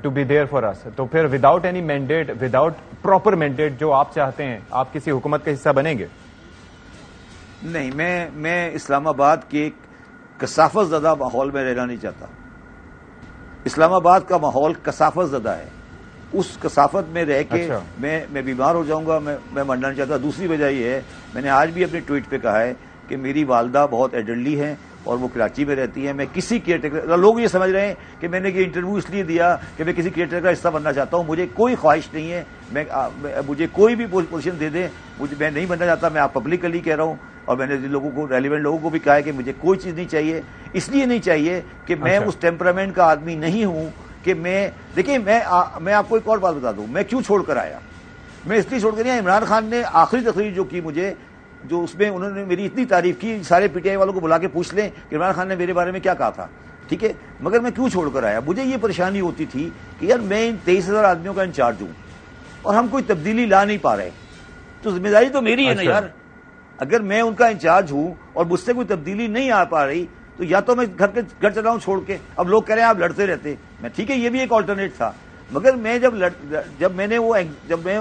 to be there for us, تو پھر without any mandate, without proper mandate جو آپ چاہتے ہیں, آپ کسی حکومت کا حصہ بنیں گے؟ نہیں, میں اسلام آباد کے کثافت زدہ ماحول میں رہنا نہیں چاہتا. اسلام آباد کا ماحول کثافت زدہ ہے. اس کثافت میں رہ کے میں بیمار ہو جاؤں گا, میں مرنا نہیں چاہتا. دوسری وجہ یہ ہے, میں نے آج بھی اپنے ٹویٹ پہ کہا ہے کہ میری والدہ بہت ایڈلڈی ہیں اور وہ کراچی میں رہتی ہیں. میں کسی کیئر ٹیکر, لوگ یہ سمجھ رہے ہیں کہ میں نے یہ انٹرویو اس لیے دیا کہ میں کسی کیئر ٹیکر کا حصہ بننا چاہتا ہوں. مجھے کوئی خواہش نہیں ہے, مجھے کوئی بھی پوزیشن دے دیں, میں نہیں بننا چاہتا. میں آپ پبلکلی کہہ رہا ہوں, اور میں نے لوگوں کو, ریلیونٹ لوگوں کو بھی کہا ہے کہ مجھے کوئی چیز نہیں چاہیے. اس لیے نہیں چاہیے کہ میں اس ٹیمپرامنٹ کا آدمی نہیں ہوں کہ دیکھیں, میں آپ کو ایک اور بات بتا دوں, میں کیوں چھوڑ کر آیا. میں اس لیے چھوڑ کر آیا, عمران خان نے آخری تقریر جو کی مجھے, جو اس میں انہوں نے میری اتنی تعریف کی, سارے PTI والوں کو بلا کے پوچھ لیں کہ عمران خان نے میرے بارے میں کیا کہا تھا. ٹھیک ہے, مگر میں کیوں چھوڑ کر آیا؟ مجھے یہ پریشانی ہوتی تھی کہ یار میں ان 23,000 آدمیوں کا انچارج ہوں اور ہم کوئی تبدیلی لا نہیں پا رہے, تو ذمہ داری تو میری ہے نا یار. اگر میں ان کا انچارج ہوں اور مجھ سے کوئی تبدیلی نہیں آ پا رہی تو یا تو میں گھر چلا ہوں چھوڑ کے. اب لوگ کہہ رہے ہیں آپ لڑتے رہتے, میں ٹھیک ہے, یہ بھی ایک آلٹرنیٹ تھا. مگر میں جب میں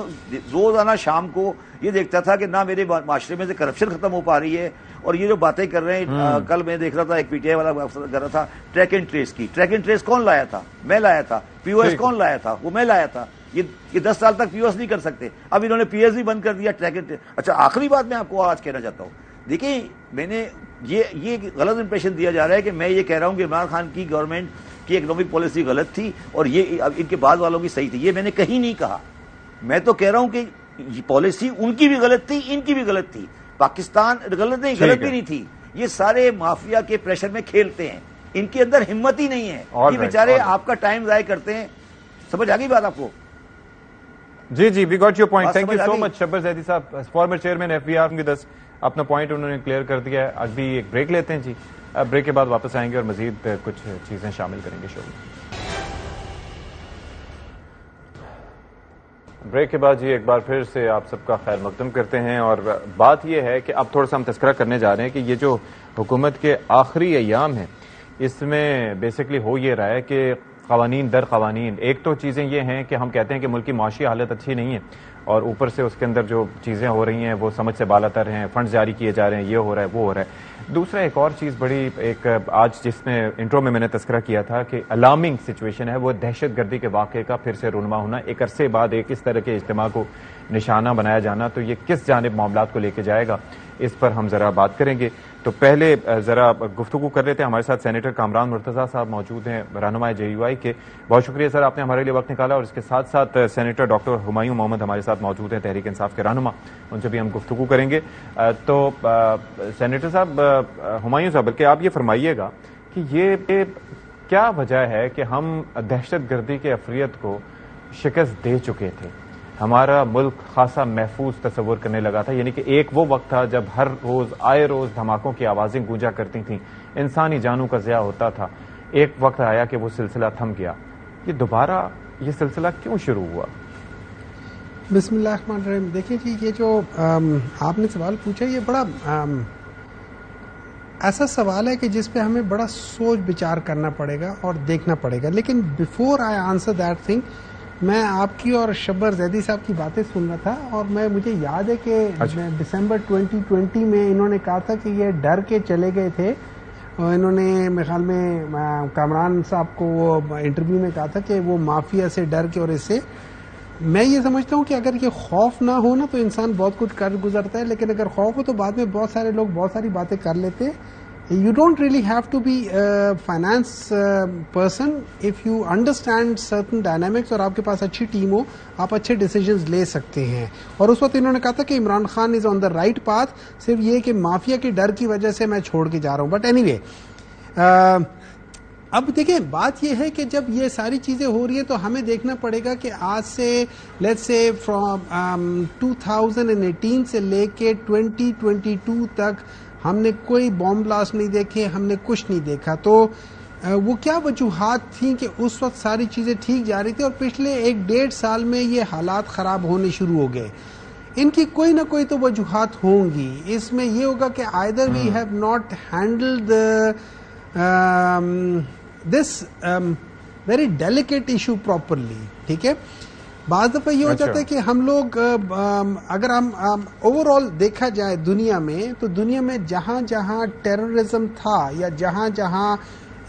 روزانہ شام کو یہ دیکھتا تھا کہ نہ میرے معاشرے میں سے کرپشن ختم ہو پا رہی ہے, اور یہ جو باتیں کر رہے ہیں, کل میں دیکھ رہا تھا ایک PTI والا کر رہا تھا ٹریک اینڈ ٹریس کی. ٹریک اینڈ ٹریس کون لایا تھا؟ میں لایا تھا. POS کون لایا تھا؟ وہ میں لایا تھا. یہ 10 سال تک POS نہیں کر سکتے, اب انہوں نے PS بھی بند کر دیا. Track and trace. اچھا, آخری بات میں آپ کو آج کہنا چاہتا ہوں, دیکھیں, میں نے یہ غلط امپریشن دیا جا رہا ہے کہ میں یہ کہہ رہا ہوں کہ عمران خان کی گورنمنٹ کی اکنامک پالیسی غلط تھی اور یہ ان کے بعد والوں کی صحیح تھی. یہ میں نے کہیں نہیں کہا. میں تو کہہ رہا ہوں کہ پالیسی ان کی بھی غلط تھی, ان کی بھی غلط تھی. پاکستان غلط بھی نہیں تھی. یہ سارے مافیا کے پریشر میں کھیلتے ہیں, ان کے اندر ہمت ہی نہیں ہے. یہ بیچارے آپ کا ٹائم ضائع کرتے ہیں. سمجھ آ گئی بات آپ کو؟ جی, we got your point. Thank you so much Shabbar Zaidi صاحب, former chairman FBR with us. اپنا پوائنٹ انہوں نے کلیئر کر دیا ہے. ابھی ایک بریک لیتے ہیں جی, بریک کے بعد واپس آئیں گے اور مزید کچھ چیزیں شامل کریں گے شو میں. بریک کے بعد جی ایک بار پھر سے آپ سب کا خیر مقدم کرتے ہیں، اور بات یہ ہے کہ اب تھوڑا سا ہم تذکرہ کرنے جا رہے ہیں کہ یہ جو حکومت کے آخری ایام ہیں اس میں بیسکلی ہو یہ رہا ہے کہ قوانین در قوانین. ایک تو چیزیں یہ ہیں کہ ہم کہتے ہیں کہ ملک کی معاشی حالت اچھی نہیں ہے، اور اوپر سے اس کے اندر جو چیزیں ہو رہی ہیں وہ سمجھ سے بالا تر ہیں، فنڈز جاری کیے جا رہے ہیں، یہ ہو رہا ہے وہ ہو رہا ہے. دوسرا ایک اور چیز بڑی ایک آج جس میں انٹرو میں نے تذکرہ کیا تھا کہ الارمنگ سچویشن ہے، وہ دہشت گردی کے واقعے کا پھر سے رونما ہونا، ایک عرصے بعد ایک اس طرح کے اجتماع کو نشانہ بنایا جانا. تو یہ کس جانب معاملات کو لے کے جائے گا، اس پر ہم ذرا بات کریں گے. تو پہلے ذرا گفتگو کر لیتے ہیں. ہمارے ساتھ سینیٹر کامران مرتضیٰ صاحب موجود ہیں، رہنمائے JUI کے. بہت شکریہ سر، آپ نے ہمارے لیے وقت نکالا. اور اس کے ساتھ ساتھ سینیٹر ڈاکٹر ہمایوں محمد ہمارے ساتھ موجود ہیں، تحریک انصاف کے رہنما، ان سے بھی ہم گفتگو کریں گے. تو سینیٹر صاحب، ہمایوں صاحب، بلکہ آپ یہ فرمائیے گا کہ یہ کیا وجہ ہے کہ ہم دہشت گردی کے عفریت کو شکست دے چکے تھے، ہمارا ملک خاصا محفوظ تصور کرنے لگا تھا. یعنی کہ ایک وہ وقت تھا جب ہر روز آئے روز دھماکوں کی آوازیں گونجا کرتی تھیں، انسانی جانوں کا ضیاع ہوتا تھا. ایک وقت آیا کہ وہ سلسلہ تھم گیا. یہ دوبارہ یہ سلسلہ کیوں شروع ہوا؟ بسم اللہ الرحمن الرحیم. دیکھیں جی، یہ جو آپ نے سوال پوچھا یہ بڑا ایسا سوال ہے کہ جس پہ ہمیں بڑا سوچ بچار کرنا پڑے گا اور دیکھنا پڑے گا. لیکن before I answer that thing, میں آپ کی اور شبر زیدی صاحب کی باتیں سن رہا تھا، اور مجھے یاد ہے کہ دسمبر 2020 میں انہوں نے کہا تھا کہ یہ ڈر کے چلے گئے تھے، اور انہوں نے میرے خیال میں کامران صاحب کو وہ انٹرویو میں کہا تھا کہ وہ مافیا سے ڈر کے. اور اس سے میں یہ سمجھتا ہوں کہ اگر یہ خوف نہ ہو نا تو انسان بہت کچھ کر گزرتا ہے، لیکن اگر خوف ہو تو بعد میں بہت سارے لوگ بہت ساری باتیں کر لیتے ہیں. You don't really have to be a finance person if you understand certain dynamics اور آپ کے پاس اچھی ٹیم ہو، آپ اچھے ڈیسیجنز لے سکتے ہیں. اور اس وقت انہوں نے کہا تھا کہ عمران خان از آن دا رائٹ پاتھ، صرف یہ کہ مافیا کے ڈر کی وجہ سے میں چھوڑ کے جا رہا ہوں. بٹ اینی وے، اب دیکھیں بات یہ ہے کہ جب یہ ساری چیزیں ہو رہی ہیں تو ہمیں دیکھنا پڑے گا کہ آج سے لیٹس سے فرام 2018 سے لے کے 2022 تک ہم نے کوئی بام بلاسٹ نہیں دیکھے، ہم نے کچھ نہیں دیکھا. تو وہ کیا وجوہات تھیں کہ اس وقت ساری چیزیں ٹھیک جا رہی تھی اور پچھلے 1-1.5 سال میں یہ حالات خراب ہونے شروع ہو گئے؟ ان کی کوئی نہ کوئی تو وجوہات ہوں گی. اس میں یہ ہوگا کہ either we have not handled this very delicate issue properly. ٹھیک ہے، بعض دفعہ یہ ہو جاتا ہے کہ ہم لوگ اگر ہم اوور آل دیکھا جائے دنیا میں، تو دنیا میں جہاں جہاں ٹیررزم تھا یا جہاں جہاں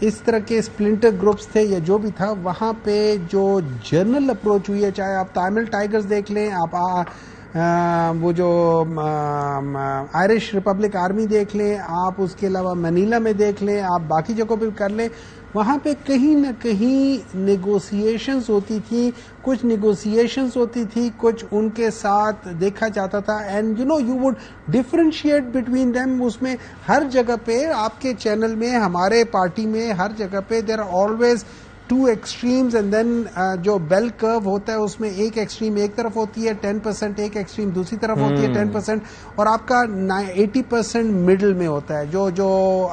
اس طرح کے اسپلنٹر گروپس تھے یا جو بھی تھا، وہاں پہ جو جنرل اپروچ ہوئی ہے، چاہے آپ تامل ٹائیگرز دیکھ لیں، آپ وہ جو آئرش ریپبلک آرمی دیکھ لیں، آپ اس کے علاوہ منیلا میں دیکھ لیں، آپ باقی جگہوں پہ کر لیں، وہاں پہ کہیں نہ کہیں نیگوسیشنز ہوتی تھی، کچھ نیگوسیشنز ہوتی تھی، کچھ ان کے ساتھ دیکھا جاتا تھا. And you would differentiate between them. اس میں ہر جگہ پہ آپ کے چینل میں، ہمارے پارٹی میں، ہر جگہ پہ there are always 2 extremes, and then جو بیل کرو ہوتا ہے اس میں ایک ایکسٹریم ایک طرف ہوتی ہے 10%، ایک ایکسٹریم دوسری طرف ہوتی ہے 10%، اور آپ کا 80% مڈل میں ہوتا ہے جو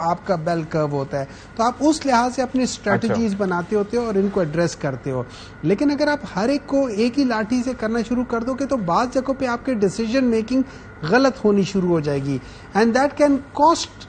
آپ کا بیل کرو ہوتا ہے. تو آپ اس لحاظ سے اپنی اسٹریٹجیز بناتے ہوتے ہو اور ان کو ایڈریس کرتے ہو. لیکن اگر آپ ہر ایک کو ایک ہی لاٹھی سے کرنا شروع کر دو گے تو بعض جگہوں پہ آپ کے ڈیسیجن میکنگ غلط ہونی شروع ہو جائے گی، and that can cost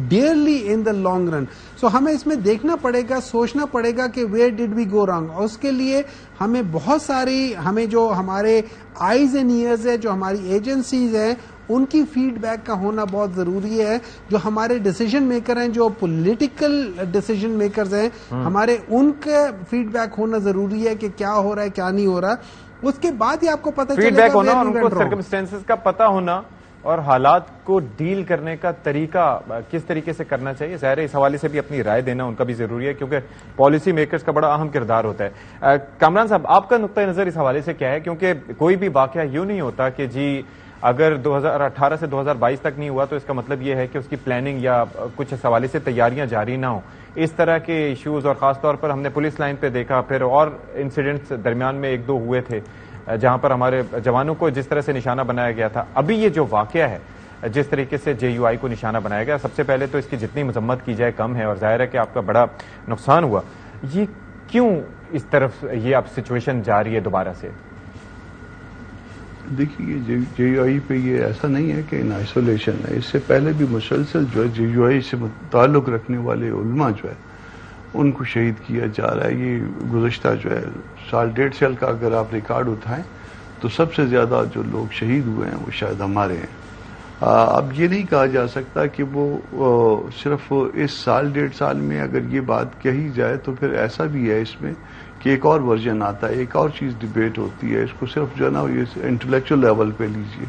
dearly in the long run. So ہمیں اس میں دیکھنا پڑے گا، سوچنا پڑے گا کہ ویئر ڈڈ وی گو رانگ. اور اس کے لیے ہمیں بہت ساری، ہمیں جو ہمارے آئیز اینڈ ایئرز ہے، جو ہماری ایجنسیز ہیں، ان کی فیڈ بیک کا ہونا بہت ضروری ہے. جو ہمارے ڈیسیجن میکر ہیں، جو پولیٹیکل ڈیسیجن میکرز ہیں، ہمارے ان کا فیڈ بیک ہونا ضروری ہے کہ کیا ہو رہا ہے کیا نہیں ہو رہا. اس کے بعد ہی آپ کو پتہ فیڈ بیک ہونا، ان کو سرکمسٹینسز کا پتہ ہونا اور حالات کو ڈیل کرنے کا طریقہ کس طریقے سے کرنا چاہیے. ظاہر ہے اس حوالے سے بھی اپنی رائے دینا ان کا بھی ضروری ہے، کیونکہ پالیسی میکرز کا بڑا اہم کردار ہوتا ہے. کامران صاحب، آپ کا نقطہ نظر اس حوالے سے کیا ہے؟ کیونکہ کوئی بھی واقعہ یوں نہیں ہوتا کہ جی اگر 2018 سے 2022 تک نہیں ہوا تو اس کا مطلب یہ ہے کہ اس کی پلاننگ یا کچھ اس حوالے سے تیاریاں جاری نہ ہوں. اس طرح کے ایشوز، اور خاص طور پر ہم نے پولیس لائن پہ دیکھا، پھر اور انسیڈنٹس درمیان میں 1-2 ہوئے تھے جہاں پر ہمارے جوانوں کو جس طرح سے نشانہ بنایا گیا تھا. ابھی یہ جو واقعہ ہے جس طریقے سے JUI کو نشانہ بنایا گیا، سب سے پہلے تو اس کی جتنی مذمت کی جائے کم ہے، اور ظاہر ہے کہ آپ کا بڑا نقصان ہوا. یہ کیوں اس طرف یہ اب سچویشن جا رہی ہے دوبارہ سے؟ دیکھیے JUI پہ یہ ایسا نہیں ہے کہ ان آئسولیشن ہے. اس سے پہلے بھی مسلسل جو ہے JUI سے تعلق رکھنے والے علماء جو ہے ان کو شہید کیا جا رہا ہے. یہ گزشتہ جو ہے سال 1.5 سال کا اگر آپ ریکارڈ اٹھائیں تو سب سے زیادہ جو لوگ شہید ہوئے ہیں وہ شاید ہمارے ہیں. اب یہ نہیں کہا جا سکتا کہ وہ صرف اس سال 1.5 سال میں اگر یہ بات کہی جائے تو پھر ایسا بھی ہے اس میں کہ ایک اور ورژن آتا ہے, ایک اور چیز ڈیبیٹ ہوتی ہے. اس کو صرف جو ہے نا یہ انٹلیکچوئل لیول پہ لیجئے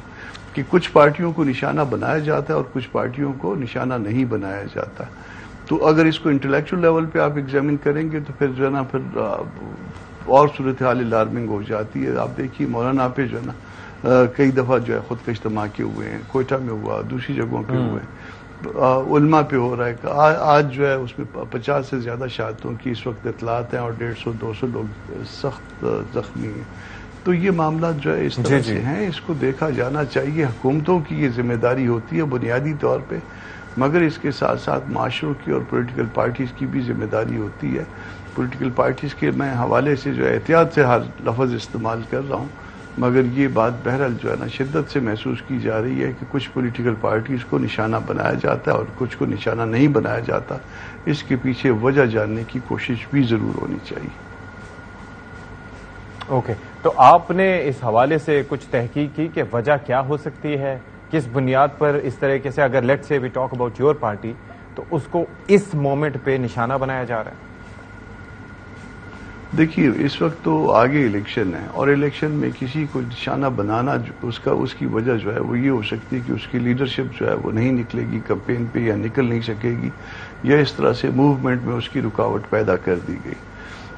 کہ کچھ پارٹیوں کو نشانہ بنایا جاتا ہے اور کچھ پارٹیوں کو نشانہ نہیں بنایا جاتا. تو اگر اس کو انٹلیکچوئل لیول پہ آپ ایگزامن کریں گے تو پھر جو ہے نا پھر اور صورتحال الارمنگ ہو جاتی ہے. آپ دیکھیے مولانا پہ جو ہے نا کئی دفعہ جو ہے خودکش دھماکے ہوئے ہیں, کوئٹہ میں ہوا, دوسری جگہوں پہ ہوئے ہیں, علماء پہ ہو رہا ہے. آج جو ہے اس میں 50 سے زیادہ شہادتوں کی اس وقت اطلاعات ہیں اور 150-200 لوگ سخت زخمی ہیں. تو یہ معاملات جو ہے اس طرح سے ہیں, اس کو دیکھا جانا چاہیے. حکومتوں کی یہ ذمہ داری ہوتی ہے بنیادی طور پہ, مگر اس کے ساتھ ساتھ معاشروں کی اور پولیٹیکل پارٹیز کی بھی ذمہ داری ہوتی ہے. پولیٹیکل پارٹیز کے میں حوالے سے جو ہے احتیاط سے ہر لفظ استعمال کر رہا ہوں, مگر یہ بات بہرحال جو ہے نا شدت سے محسوس کی جا رہی ہے کہ کچھ پولیٹیکل پارٹیز کو نشانہ بنایا جاتا ہے اور کچھ کو نشانہ نہیں بنایا جاتا. اس کے پیچھے وجہ جاننے کی کوشش بھی ضرور ہونی چاہیے. اوکے, تو آپ نے اس حوالے سے کچھ تحقیق کی کہ وجہ کیا ہو سکتی ہے, کس بنیاد پر اس طریقے سے, اگر let's say we talk about your party, تو اس کو اس مومنٹ پہ نشانہ بنایا جا رہا ہے؟ دیکھیے اس وقت تو آگے الیکشن ہے اور الیکشن میں کسی کو نشانہ بنانا اس کی وجہ جو ہے وہ یہ ہو سکتی ہے کہ اس کی لیڈرشپ جو ہے وہ نہیں نکلے گی کمپین پہ یا نکل نہیں سکے گی, یا اس طرح سے موومنٹ میں اس کی رکاوٹ پیدا کر دی گئی.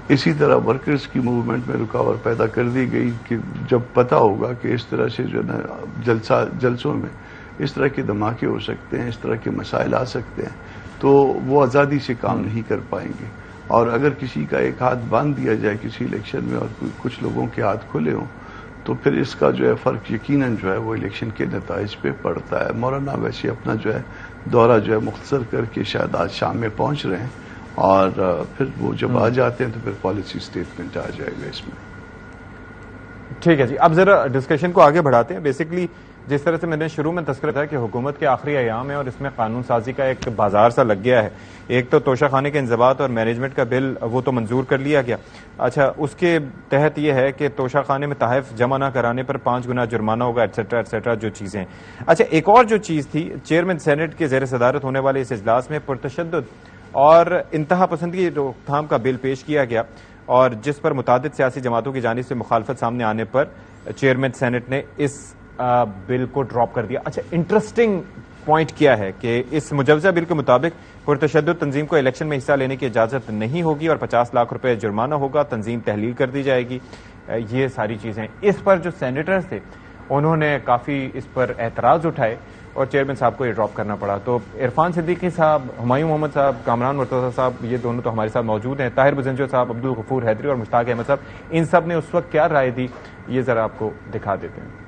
اسی طرح ورکرز کی موومنٹ میں رکاوٹ پیدا کر دی گئی کہ جب پتہ ہوگا کہ اس طرح سے جو ہے نا جلسوں میں اس طرح کے دھماکے ہو سکتے ہیں, اس طرح کے مسائل آ سکتے ہیں, تو وہ آزادی سے کام نہیں کر پائیں گے. اور اگر کسی کا ایک ہاتھ باندھ دیا جائے کسی الیکشن میں اور کچھ لوگوں کے ہاتھ کھلے ہوں تو پھر اس کا جو ہے فرق یقیناً جو ہے وہ الیکشن کے نتائج پہ پڑتا ہے. مولانا ویسے اپنا جو ہے دورہ جو ہے مختصر کر کے شاید آج شام میں پہنچ رہے ہیں, اور پھر وہ جب آ جاتے ہیں تو پھر پالیسی اسٹیٹمنٹ آ جائے گا اس میں. ٹھیک ہے جی, اب ذرا ڈسکشن کو آگے بڑھاتے ہیں. بیسکلی جس طرح سے میں نے شروع میں تذکرہ تھا کہ حکومت کے آخری ایام ہے اور اس میں قانون سازی کا ایک بازار سا لگ گیا ہے. ایک تو توشہ خانے کے انضباط اور مینجمنٹ کا بل وہ تو منظور کر لیا گیا. اچھا, اس کے تحت یہ ہے کہ توشہ خانے میں تحائف جمع نہ کرانے پر 5 گنا جرمانہ ہوگا, ایٹسٹرا ایٹسٹرا جو چیزیں. اچھا, ایک اور جو چیز تھی, چیئرمین سینٹ کے زیر صدارت ہونے والے اس اجلاس میں پرتشدد اور انتہا پسندی روک تھام کا بل پیش کیا گیا, اور جس پر متعدد سیاسی جماعتوں کی جانب سے مخالفت سامنے آنے پر چیئرمین سینٹ نے اس بل کو ڈراپ کر دیا. اچھا, انٹرسٹنگ پوائنٹ کیا ہے کہ اس مجوزہ بل کے مطابق پرتشدد تنظیم کو الیکشن میں حصہ لینے کی اجازت نہیں ہوگی اور 50 لاکھ روپے جرمانہ ہوگا, تنظیم تحلیل کر دی جائے گی. یہ ساری چیزیں, اس پر جو سینیٹرز تھے انہوں نے کافی اس پر اعتراض اٹھائے اور چیئرمین صاحب کو یہ ڈراپ کرنا پڑا. تو عرفان صدیقی صاحب, ہمایوں محمد صاحب, کامران مرتضیٰ صاحب, یہ دونوں تو ہمارے ساتھ موجود ہیں, طاہر بزنجو صاحب, عبدالغفور حیدری اور مشتاق احمد صاحب, ان سب نے اس وقت کیا رائے دی یہ ذرا آپ کو دکھا دیتے ہیں.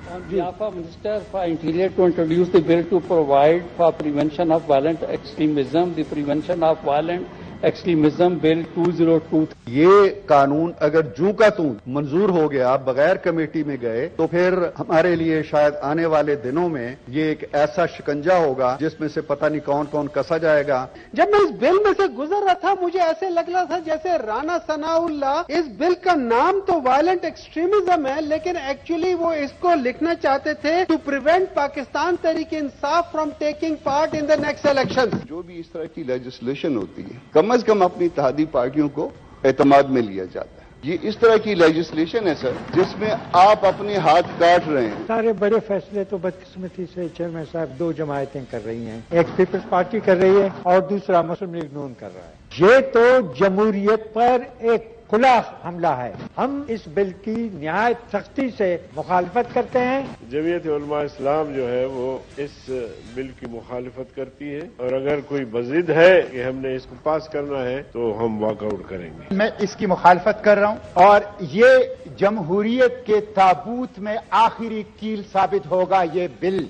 On behalf of Minister for Interior to introduce the bill to provide for prevention of violent extremism, the Prevention of Violent extremism bill 2023. یہ قانون اگر جوں کا توں منظور ہو گیا بغیر کمیٹی میں گئے تو پھر ہمارے لیے شاید آنے والے دنوں میں یہ ایک ایسا شکنجا ہوگا جس میں سے پتہ نہیں کون کون کسا جائے گا. جب میں اس بل میں سے گزر رہا تھا مجھے ایسے لگ رہا تھا جیسے رانا ثناء اللہ, اس بل کا نام تو وائلنٹ ایکسٹریمزم ہے لیکن ایکچولی وہ اس کو لکھنا چاہتے تھے to prevent Pakistan Tehreek Insaf from taking part in the next election. جو بھی اس طرح کی لیجسلیشن ہوتی ہے کم از کم اپنی اتحادی پارٹیوں کو اعتماد میں لیا جاتا ہے. یہ اس طرح کی لیجسلیشن ہے سر جس میں آپ اپنے ہاتھ کاٹ رہے ہیں. سارے بڑے فیصلے تو بدقسمتی سے چیئرمین صاحب 2 جماعتیں کر رہی ہیں, ایک پیپلز پارٹی کر رہی ہے اور دوسرا مسلم لیگ نون کر رہا ہے. یہ تو جمہوریت پر ایک کھلا حملہ ہے. ہم اس بل کی نہایت سختی سے مخالفت کرتے ہیں. جمعیت علماء اسلام جو ہے وہ اس بل کی مخالفت کرتی ہے اور اگر کوئی بضد ہے کہ ہم نے اس کو پاس کرنا ہے تو ہم واک آؤٹ کریں گے. میں اس کی مخالفت کر رہا ہوں اور یہ جمہوریت کے تابوت میں آخری کیل ثابت ہوگا یہ بل.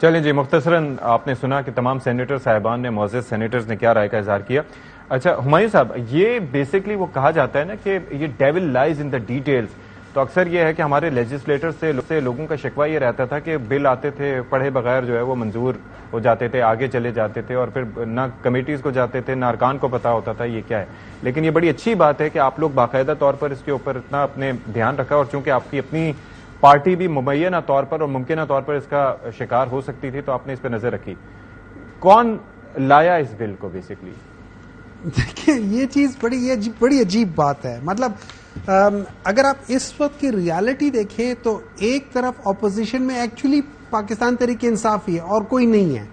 چلیں جی, مختصراً آپ نے سنا کہ تمام سینیٹر صاحبان نے, معزز سینیٹرز نے کیا رائے کا اظہار کیا. اچھا ہمایوں صاحب, یہ بیسکلی وہ کہا جاتا ہے نا کہ یہ ڈیول لائز ان دا ڈیٹیلز, تو اکثر یہ ہے کہ ہمارے لیجسلیٹر سے لوگوں کا شکوہ یہ رہتا تھا کہ بل آتے تھے پڑھے بغیر جو ہے وہ منظور ہو جاتے تھے, آگے چلے جاتے تھے, اور پھر نہ کمیٹیز کو جاتے تھے نہ ارکان کو پتا ہوتا تھا یہ کیا ہے. لیکن یہ بڑی اچھی بات ہے کہ آپ لوگ باقاعدہ طور پر اس کے اوپر اتنا اپنے دھیان رکھا, اور چونکہ آپ کی اپنی پارٹی بھی مبینہ طور پر اور ممکنہ طور پر اس کا شکار ہو سکتی تھی, تو آپ نے اس پہ نظر رکھی. کون لایا اس بل کو بیسکلی؟ دیکھیں یہ چیز بڑی عجیب بات ہے. مطلب اگر آپ اس وقت کی ریالٹی دیکھیں تو ایک طرف اپوزیشن میں ایکچولی پاکستان تحریک انصاف ہی ہے اور کوئی نہیں ہے,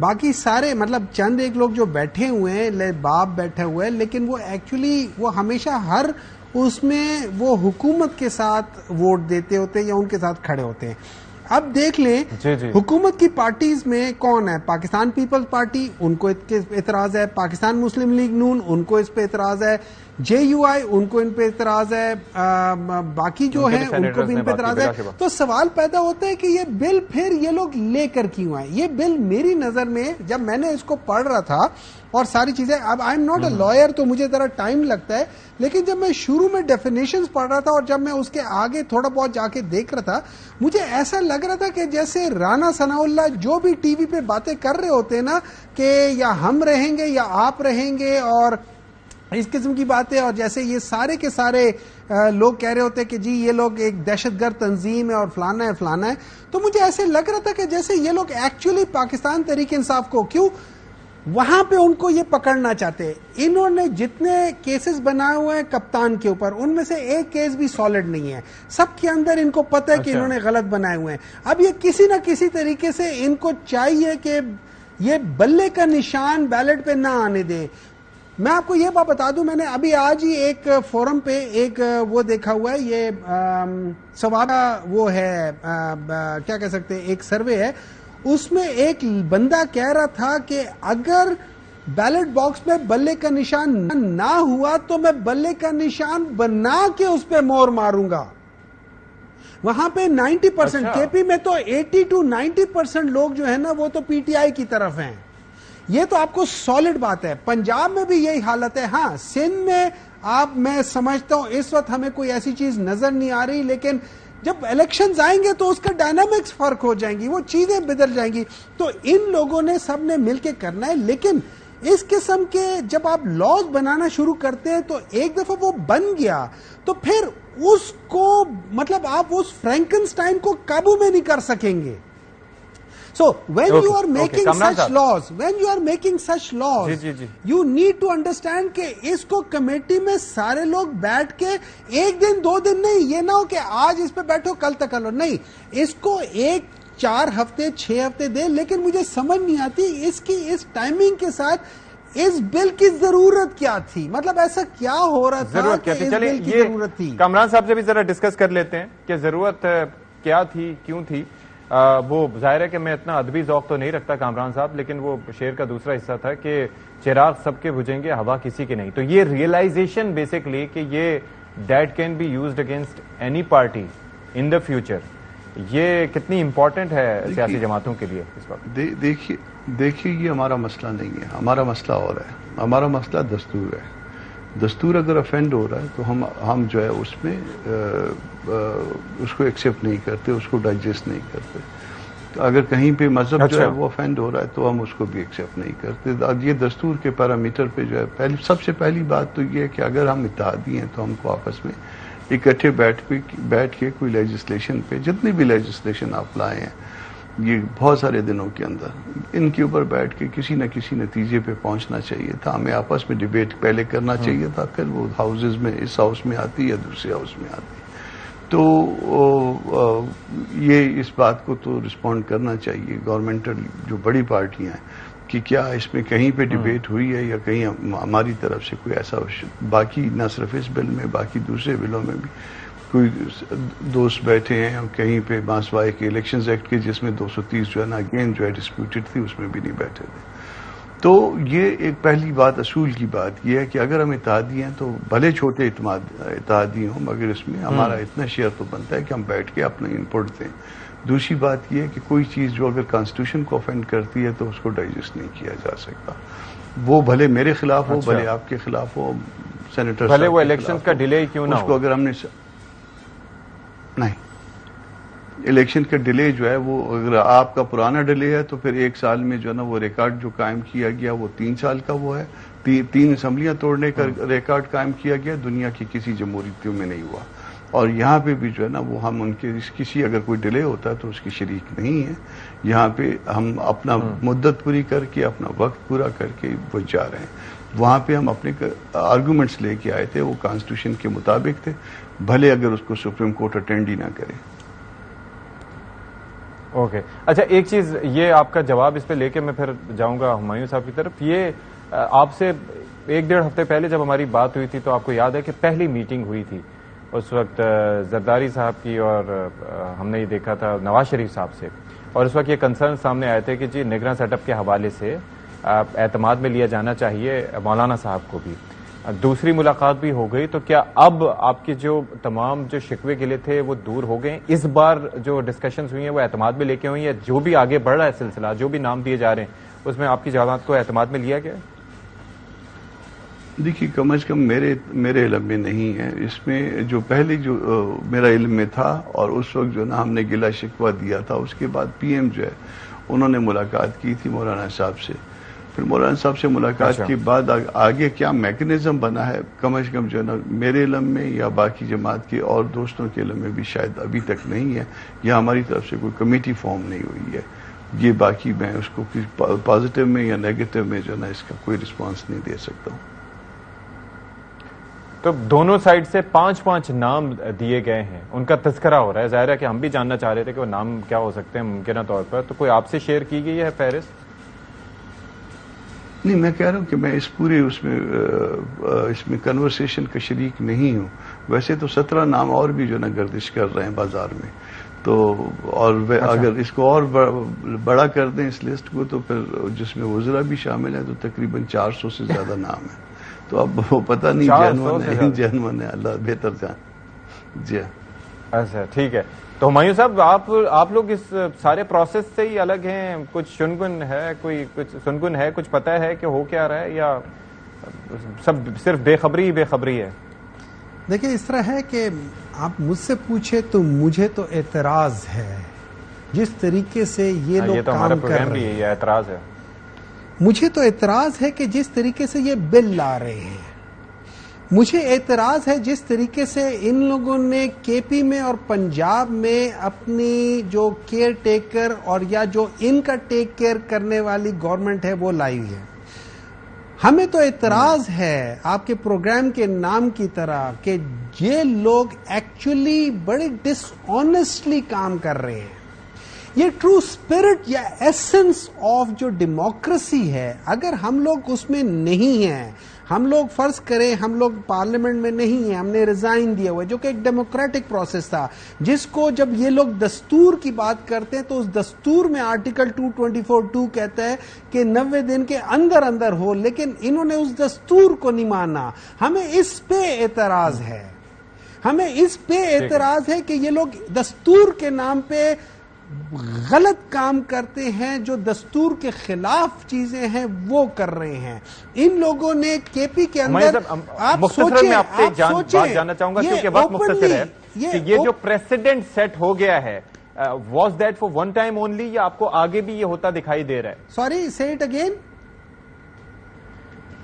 باقی سارے مطلب چند ایک لوگ جو بیٹھے ہوئے ہیں, باپ بیٹھے ہوئے ہیں, لیکن وہ ایکچولی وہ ہمیشہ ہر اس میں وہ حکومت کے ساتھ ووٹ دیتے ہوتے ہیں یا ان کے ساتھ کھڑے ہوتے ہیں. اب دیکھ لیں حکومت کی پارٹیز میں کون ہے, پاکستان پیپلز پارٹی, ان کو اعتراض ہے, پاکستان مسلم لیگ نون, ان کو اس پہ اعتراض ہے, JUI ان کو ان پہ اعتراض ہے, باقی جو ہیں ان کو بھی ان پہ اعتراض ہے. تو سوال پیدا ہوتا ہے کہ یہ بل پھر یہ لوگ لے کر کیوں آئے. یہ بل میری نظر میں جب میں نے اس کو پڑھ رہا تھا اور ساری چیزیں, اب I am not a liar تو مجھے ذرا ٹائم لگتا ہے, لیکن جب میں شروع میں ڈیفینیشنز پڑھ رہا تھا اور جب میں اس کے آگے تھوڑا بہت جا کے دیکھ رہا تھا, مجھے ایسا لگ رہا تھا کہ جیسے رانا ثناء اللہ جو بھی ٹی وی پہ باتیں کر رہے ہوتے ہیں نا کہ یا ہم رہیں گے یا آپ رہیں گے اور اس قسم کی باتیں, اور جیسے یہ سارے کے سارے لوگ کہہ رہے ہوتے کہ جی یہ لوگ ایک دہشت گرد تنظیم ہے اور فلانا ہے فلانا ہے. تو مجھے ایسے لگ رہا تھا کہ جیسے یہ لوگ ایکچولی پاکستان تحریک انصاف کو کیوں وہاں پہ ان کو یہ پکڑنا چاہتے ہیں. انہوں نے جتنے کیسز بنائے ہوئے ہیں کپتان کے اوپر, ان میں سے ایک کیس بھی سالڈ نہیں ہے, سب کے اندر ان کو پتہ ہے کہ انہوں نے غلط بنائے ہوئے ہیں. اب یہ کسی نہ کسی طریقے سے ان کو چاہیے کہ یہ بلے کا نشان بیلٹ پہ نہ آنے دیں. میں آپ کو یہ بات بتا دوں, میں نے ابھی آج ہی ایک فورم پہ ایک وہ دیکھا ہوا ہے, یہ سوابا وہ ہے کیا کہہ سکتے ہیں, ایک سروے ہے, اس میں ایک بندہ کہہ رہا تھا کہ اگر بیلٹ باکس میں بلے کا نشان نہ ہوا تو میں بلے کا نشان بنا کے اس پہ مور ماروں گا. وہاں پہ 90% کے پی میں تو 80 to 90% لوگ جو ہے نا وہ تو پی ٹی آئی کی طرف ہیں. یہ تو آپ کو سالڈ بات ہے. پنجاب میں بھی یہی حالت ہے. ہاں سندھ میں آپ, میں سمجھتا ہوں اس وقت ہمیں کوئی ایسی چیز نظر نہیں آ رہی, لیکن جب الیکشنز آئیں گے تو اس کا ڈائنامکس فرق ہو جائیں گی, وہ چیزیں بدل جائیں گی. تو ان لوگوں نے سب نے مل کے کرنا ہے, لیکن اس قسم کے جب آپ لاز بنانا شروع کرتے ہیں تو ایک دفعہ وہ بن گیا تو پھر اس کو مطلب آپ اس فرینکنسٹائن کو قابو میں نہیں کر سکیں گے. So when you are making such laws, you need to understand کہ اس کو کمیٹی میں سارے لوگ بیٹھ کے ایک دن دو دن نہیں, یہ نہ ہو کہ آج اس پہ بیٹھو کل تک کر لو, نہیں, اس کو 4 ہفتے 6 ہفتے دے. لیکن مجھے سمجھ نہیں آتی اس کی اس ٹائمنگ کے ساتھ اس بل کی ضرورت کیا تھی, مطلب ایسا کیا ہو رہا تھا کہ اس بل کی ضرورت تھی. کامران صاحب سے بھی ذرا ڈسکس کر لیتے ہیں کہ ضرورت کیا تھی, کیوں تھی. وہ ظاہر ہے کہ میں اتنا ادبی ذوق تو نہیں رکھتا کامران صاحب, لیکن وہ شعر کا دوسرا حصہ تھا کہ چراغ سب کے بجھیں گے ہوا کسی کی نہیں. تو یہ ریئلائزیشن بیسکلی کہ یہ that can be used against any party in the future, یہ کتنی امپورٹنٹ ہے سیاسی جماعتوں کے لیے اس وقت. دیکھیے یہ ہمارا مسئلہ نہیں ہے, ہمارا مسئلہ اور ہے. ہمارا مسئلہ دستور ہے. دستور اگر افینڈ ہو رہا ہے تو ہم جو ہے اس میں اس کو ایکسیپٹ نہیں کرتے, اس کو ڈائجسٹ نہیں کرتے. اگر کہیں پہ مذہب جو ہے وہ افینڈ ہو رہا ہے تو ہم اس کو بھی ایکسیپٹ نہیں کرتے. یہ دستور کے پیرامیٹر پہ جو ہے سب سے پہلی بات تو یہ ہے کہ اگر ہم اتحادی ہیں تو ہم کو آپس میں اکٹھے بیٹھ کے کوئی لیجسلیشن پہ, جتنی بھی لیجسلیشن آپ لائے ہیں یہ بہت سارے دنوں کے اندر, ان کے اوپر بیٹھ کے کسی نہ کسی نتیجے پہ پہنچنا چاہیے تھا. ہمیں آپس میں ڈیبیٹ پہلے کرنا چاہیے تھا, پھر وہ ہاؤسز میں اس ہاؤس میں آتی یا دوسرے ہاؤس میں آتی. تو یہ اس بات کو تو رسپونڈ کرنا چاہیے گورنمنٹل جو بڑی پارٹیاں ہیں کہ کیا اس میں کہیں پہ ڈیبیٹ ہوئی ہے یا کہیں ہماری طرف سے کوئی ایسا, باقی نہ صرف اس بل میں باقی دوسرے بلوں میں بھی کوئی دوست بیٹھے ہیں کہیں پہ بانسوائے کے الیکشنز ایکٹ کے جس میں 230 جو ہے نا اگین جو ہے ڈسپیوٹڈ تھی, اس میں بھی نہیں بیٹھے تھے. تو یہ ایک پہلی بات, اصول کی بات یہ ہے کہ اگر ہم اتحادی ہیں تو بھلے چھوٹے اتحادی ہوں مگر اس میں ہمارا اتنا شیئر تو بنتا ہے کہ ہم بیٹھ کے اپنا ان پٹ دیں. دوسری بات یہ ہے کہ کوئی چیز جو اگر کانسٹیٹیوشن کو افینڈ کرتی ہے تو اس کو ڈائجسٹ نہیں کیا جا سکتا. وہ بھلے میرے خلاف ہو, بھلے آپ کے خلاف ہو, سینیٹر بھلے وہ الیکشن کا ڈیلے کیوں نہ ہو, اس کو اگر ہم نے نہیں، الیکشن کا ڈیلے جو ہے وہ اگر آپ کا پرانا ڈیلے ہے تو پھر 1 سال میں جو ہے نا وہ ریکارڈ جو قائم کیا گیا وہ 3 سال کا وہ ہے، 3 اسمبلیاں توڑنے کا ریکارڈ قائم کیا گیا، دنیا کی کسی جمہوریتوں میں نہیں ہوا. اور یہاں پہ بھی جو ہے نا وہ ہم ان کے کسی اگر کوئی ڈیلے ہوتا ہے تو اس کی شریک نہیں ہے. یہاں پہ ہم اپنا مدت پوری کر کے اپنا وقت پورا کر کے وہ جا رہے ہیں. وہاں پہ ہم اپنے آرگومنٹس لے کے آئے تھے، وہ کانسٹیٹیوشن کے مطابق تھے، بھلے اگر اس کو سپریم کورٹ اٹینڈ ہی نہ کرے. اوکے اچھا، ایک چیز یہ آپ کا جواب اس پہ لے کے میں پھر جاؤں گا ہمایوں صاحب کی طرف. یہ آپ سے 1-1.5 ہفتے پہلے جب ہماری بات ہوئی تھی تو آپ کو یاد ہے کہ پہلی میٹنگ ہوئی تھی اس وقت زرداری صاحب کی، اور ہم نے یہ دیکھا تھا نواز شریف صاحب سے، اور اس وقت یہ کنسرن سامنے آئے تھے کہ جی نگراں سیٹ اپ کے حوالے سے اعتماد میں لیا جانا چاہیے مولانا صاحب کو بھی. دوسری ملاقات بھی ہو گئی، تو کیا اب آپ کی جو تمام جو شکوے گلے تھے وہ دور ہو گئے؟ اس بار جو ڈسکشنز ہوئی ہیں وہ اعتماد میں لے کے ہوئی ہیں؟ جو بھی آگے بڑھ رہا ہے سلسلہ، جو بھی نام دیے جا رہے ہیں، اس میں آپ کی جوابات کو اعتماد میں لیا گیا؟ دیکھیے کم از کم میرے علم میں نہیں ہے. اس میں جو پہلے جو میرا علم میں تھا اور اس وقت جو نا ہم نے گلہ شکوہ دیا تھا، اس کے بعد پی ایم جو ہے انہوں نے ملاقات کی تھی مولانا صاحب سے. پھر مولانا صاحب سے ملاقات کے بعد آگے کیا میکنزم بنا ہے کم از کم جو ہے نا میرے علم میں یا باقی جماعت کے اور دوستوں کے علم میں بھی شاید ابھی تک نہیں ہے، یا ہماری طرف سے کوئی کمیٹی فارم نہیں ہوئی ہے. یہ باقی میں اس کو پازیٹیو میں یا نیگیٹو میں جو ہے نا اس کا کوئی رسپانس نہیں دے سکتا ہوں. تو دونوں سائڈ سے 5 نام دیے گئے ہیں، ان کا تذکرہ ہو رہا ہے. ظاہر ہے کہ ہم بھی جاننا چاہ رہے تھے کہ وہ نام کیا ہو سکتے ہیں ممکنہ طور پر. تو کوئی آپ سے شیئر کی گئی ہے فہرست؟ نہیں، میں کہہ رہا ہوں کہ میں اس پورے اس میں کنورسیشن کا شریک نہیں ہوں. ویسے تو 17 نام اور بھی جو نا گردش کر رہے ہیں بازار میں، تو اور اگر اس کو اور بڑا کر دیں اس لسٹ کو تو پھر جس میں وزراء بھی شامل ہیں تو تقریباً 400 سے زیادہ نام ہیں. تو اب وہ پتہ نہیں جینون ہے، اللہ بہتر جان. جی اچھا ٹھیک ہے. تو ہمایوں صاحب آپ لوگ اس سارے پروسیس سے ہی الگ ہیں؟ کچھ شنگن ہے، کچھ پتہ ہے کہ ہو کیا رہا ہے، یا سب صرف بے خبری ہے؟ دیکھیں اس طرح ہے کہ آپ مجھ سے پوچھے تو مجھے تو اعتراض ہے جس طریقے سے یہ لوگ کام کر رہے ہیں. یہ اعتراض ہے، مجھے تو اعتراض ہے کہ جس طریقے سے یہ بل لا رہے ہیں. مجھے اعتراض ہے جس طریقے سے ان لوگوں نے کے پی میں اور پنجاب میں اپنی جو کیئر ٹیکر اور یا جو ان کا ٹیک کیئر کرنے والی گورنمنٹ ہے وہ لائی ہے. ہمیں تو اعتراض ہے آپ کے پروگرام کے نام کی طرح کہ یہ لوگ ایکچولی بڑے ڈس آنیسٹلی کام کر رہے ہیں. یہ ٹرو اسپرٹ یا ایسنس آف جو ڈیموکریسی ہے اگر ہم لوگ اس میں نہیں ہیں، ہم لوگ فرض کریں ہم لوگ پارلیمنٹ میں نہیں ہیں، ہم نے ریزائن دیا ہوا ہے جو کہ ایک ڈیموکریٹک پروسیس تھا، جس کو جب یہ لوگ دستور کی بات کرتے ہیں تو اس دستور میں آرٹیکل 224(2) کہتا ہے کہ 90 دن کے اندر ہو، لیکن انہوں نے اس دستور کو نہیں مانا. ہمیں اس پہ اعتراض ہے کہ یہ لوگ دستور کے نام پہ غلط کام کرتے ہیں، جو دستور کے خلاف چیزیں ہیں وہ کر رہے ہیں. ان لوگوں نے کے پی کے اندر آپ سوچیں، آپ بات جاننا چاہوں گا کیونکہ وقت مختصر ہے کہ یہ جو پریسیڈنٹ سیٹ ہو گیا ہے was that for one time only, یا آپ کو آگے بھی یہ ہوتا دکھائی دے رہا ہے؟ سوری سے اٹ اگین.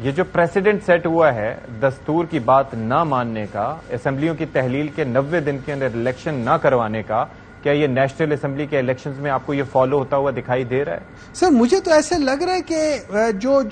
یہ جو پریسیڈنٹ سیٹ ہوا ہے دستور کی بات نہ ماننے کا، اسمبلیوں کی تحلیل کے 90 دن کے اندر الیکشن نہ کروانے کا، کیا یہ نیشنل اسمبلی کے الیکشنز میں آپ کو یہ فالو ہوتا ہوا دکھائی دے رہا ہے؟ سر مجھے تو ایسے لگ رہا ہے کہ جو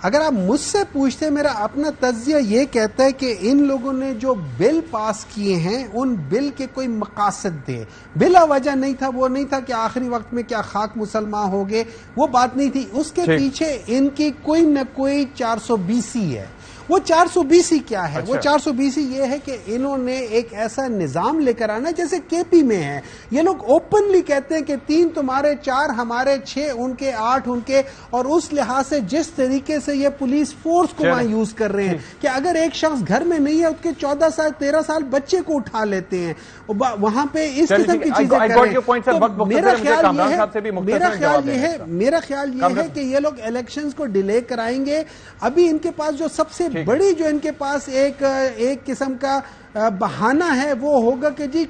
اگر آپ مجھ سے پوچھتے ہیں، میرا اپنا تجزیہ یہ کہتا ہے کہ ان لوگوں نے جو بل پاس کیے ہیں ان بل کے کوئی مقاصد تھے، بلا وجہ نہیں تھا. وہ نہیں تھا کہ آخری وقت میں کیا خاک مسلمان ہو گئے، وہ بات نہیں تھی. اس کے پیچھے ان کی کوئی نہ کوئی 420 ہے. وہ 420 کیا ہے؟ وہ 420 یہ ہے کہ انہوں نے ایک ایسا نظام لے کر آنا جیسے کے پی میں ہے. یہ لوگ اوپنلی کہتے ہیں کہ 3 تمہارے، 4 ہمارے، 6 ان کے، 8 ان کے، اور اس لحاظ سے جس طریقے سے یہ پولیس فورس کو وہاں یوز کر رہے ہیں کہ اگر ایک شخص گھر میں نہیں ہے اس کے 14 سال 13 سال بچے کو اٹھا لیتے ہیں وہاں پہ اس قسم کی چیزیں کر رہے ہیں. میرا خیال یہ ہے کہ یہ لوگ الیکشنز کو ڈیلے کرائیں گے. ابھی ان کے پاس جو سب سے بڑی جو ان کے پاس ایک قسم کا بہانہ ہے وہ ہوگا کہ جی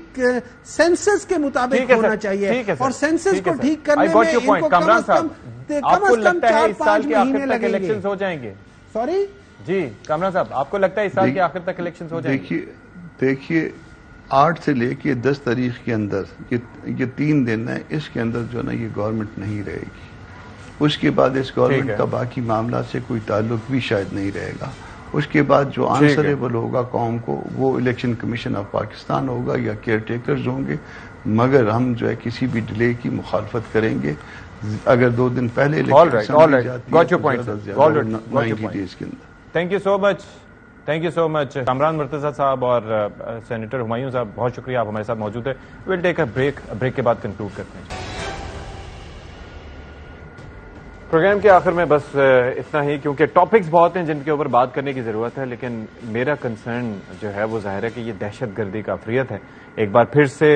سینسس کے مطابق ہونا چاہیے، اور سینسس کو ٹھیک کرنے میں ان کو کم از کم 4-5 مہینے لگیں گے۔ ہو جائیں گے؟ سوری جی کامران صاحب، آپ کو لگتا ہے اس سال کے آخر تک الیکشنز ہو جائیں گے؟ دیکھیے 8 سے لے کے 10 تاریخ کے اندر یہ 3 دن ہے، اس کے اندر جو ہے نا یہ گورنمنٹ نہیں رہے گی۔ اس کے بعد اس گورنمنٹ کا باقی معاملات سے کوئی تعلق بھی شاید نہیں رہے گا۔ اس کے بعد جو آنسریبل ہوگا قوم کو وہ الیکشن کمیشن آف پاکستان ہوگا یا کیئر ٹیکرز ہوں گے، مگر ہم جو ہے کسی بھی ڈیلے کی مخالفت کریں گے۔ اگر 2 دن پہلے thank you so much, thank you so much Kamran Murtaza صاحب اور سینیٹر ہمایوں صاحب، بہت شکریہ آپ ہمارے ساتھ موجود ہیں۔ ویل ٹیک اے بریک کے بعد کنکلوڈ کرتے ہیں پروگرام کے آخر میں۔ بس اتنا ہی، کیونکہ ٹاپکس بہت ہیں جن کے اوپر بات کرنے کی ضرورت ہے، لیکن میرا کنسرن جو ہے وہ ظاہر ہے کہ یہ دہشت گردی کا عفریت ہے۔ ایک بار پھر سے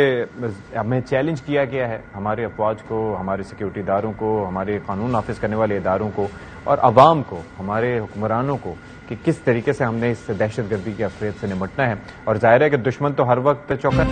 ہمیں چیلنج کیا گیا ہے، ہمارے افواج کو، ہمارے سیکیورٹی اداروں کو، ہمارے قانون نافذ کرنے والے اداروں کو اور عوام کو، ہمارے حکمرانوں کو، کہ کس طریقے سے ہم نے اس دہشت گردی کے عفریت سے نمٹنا ہے۔ اور ظاہر ہے کہ دشمن تو ہر وقت چوکا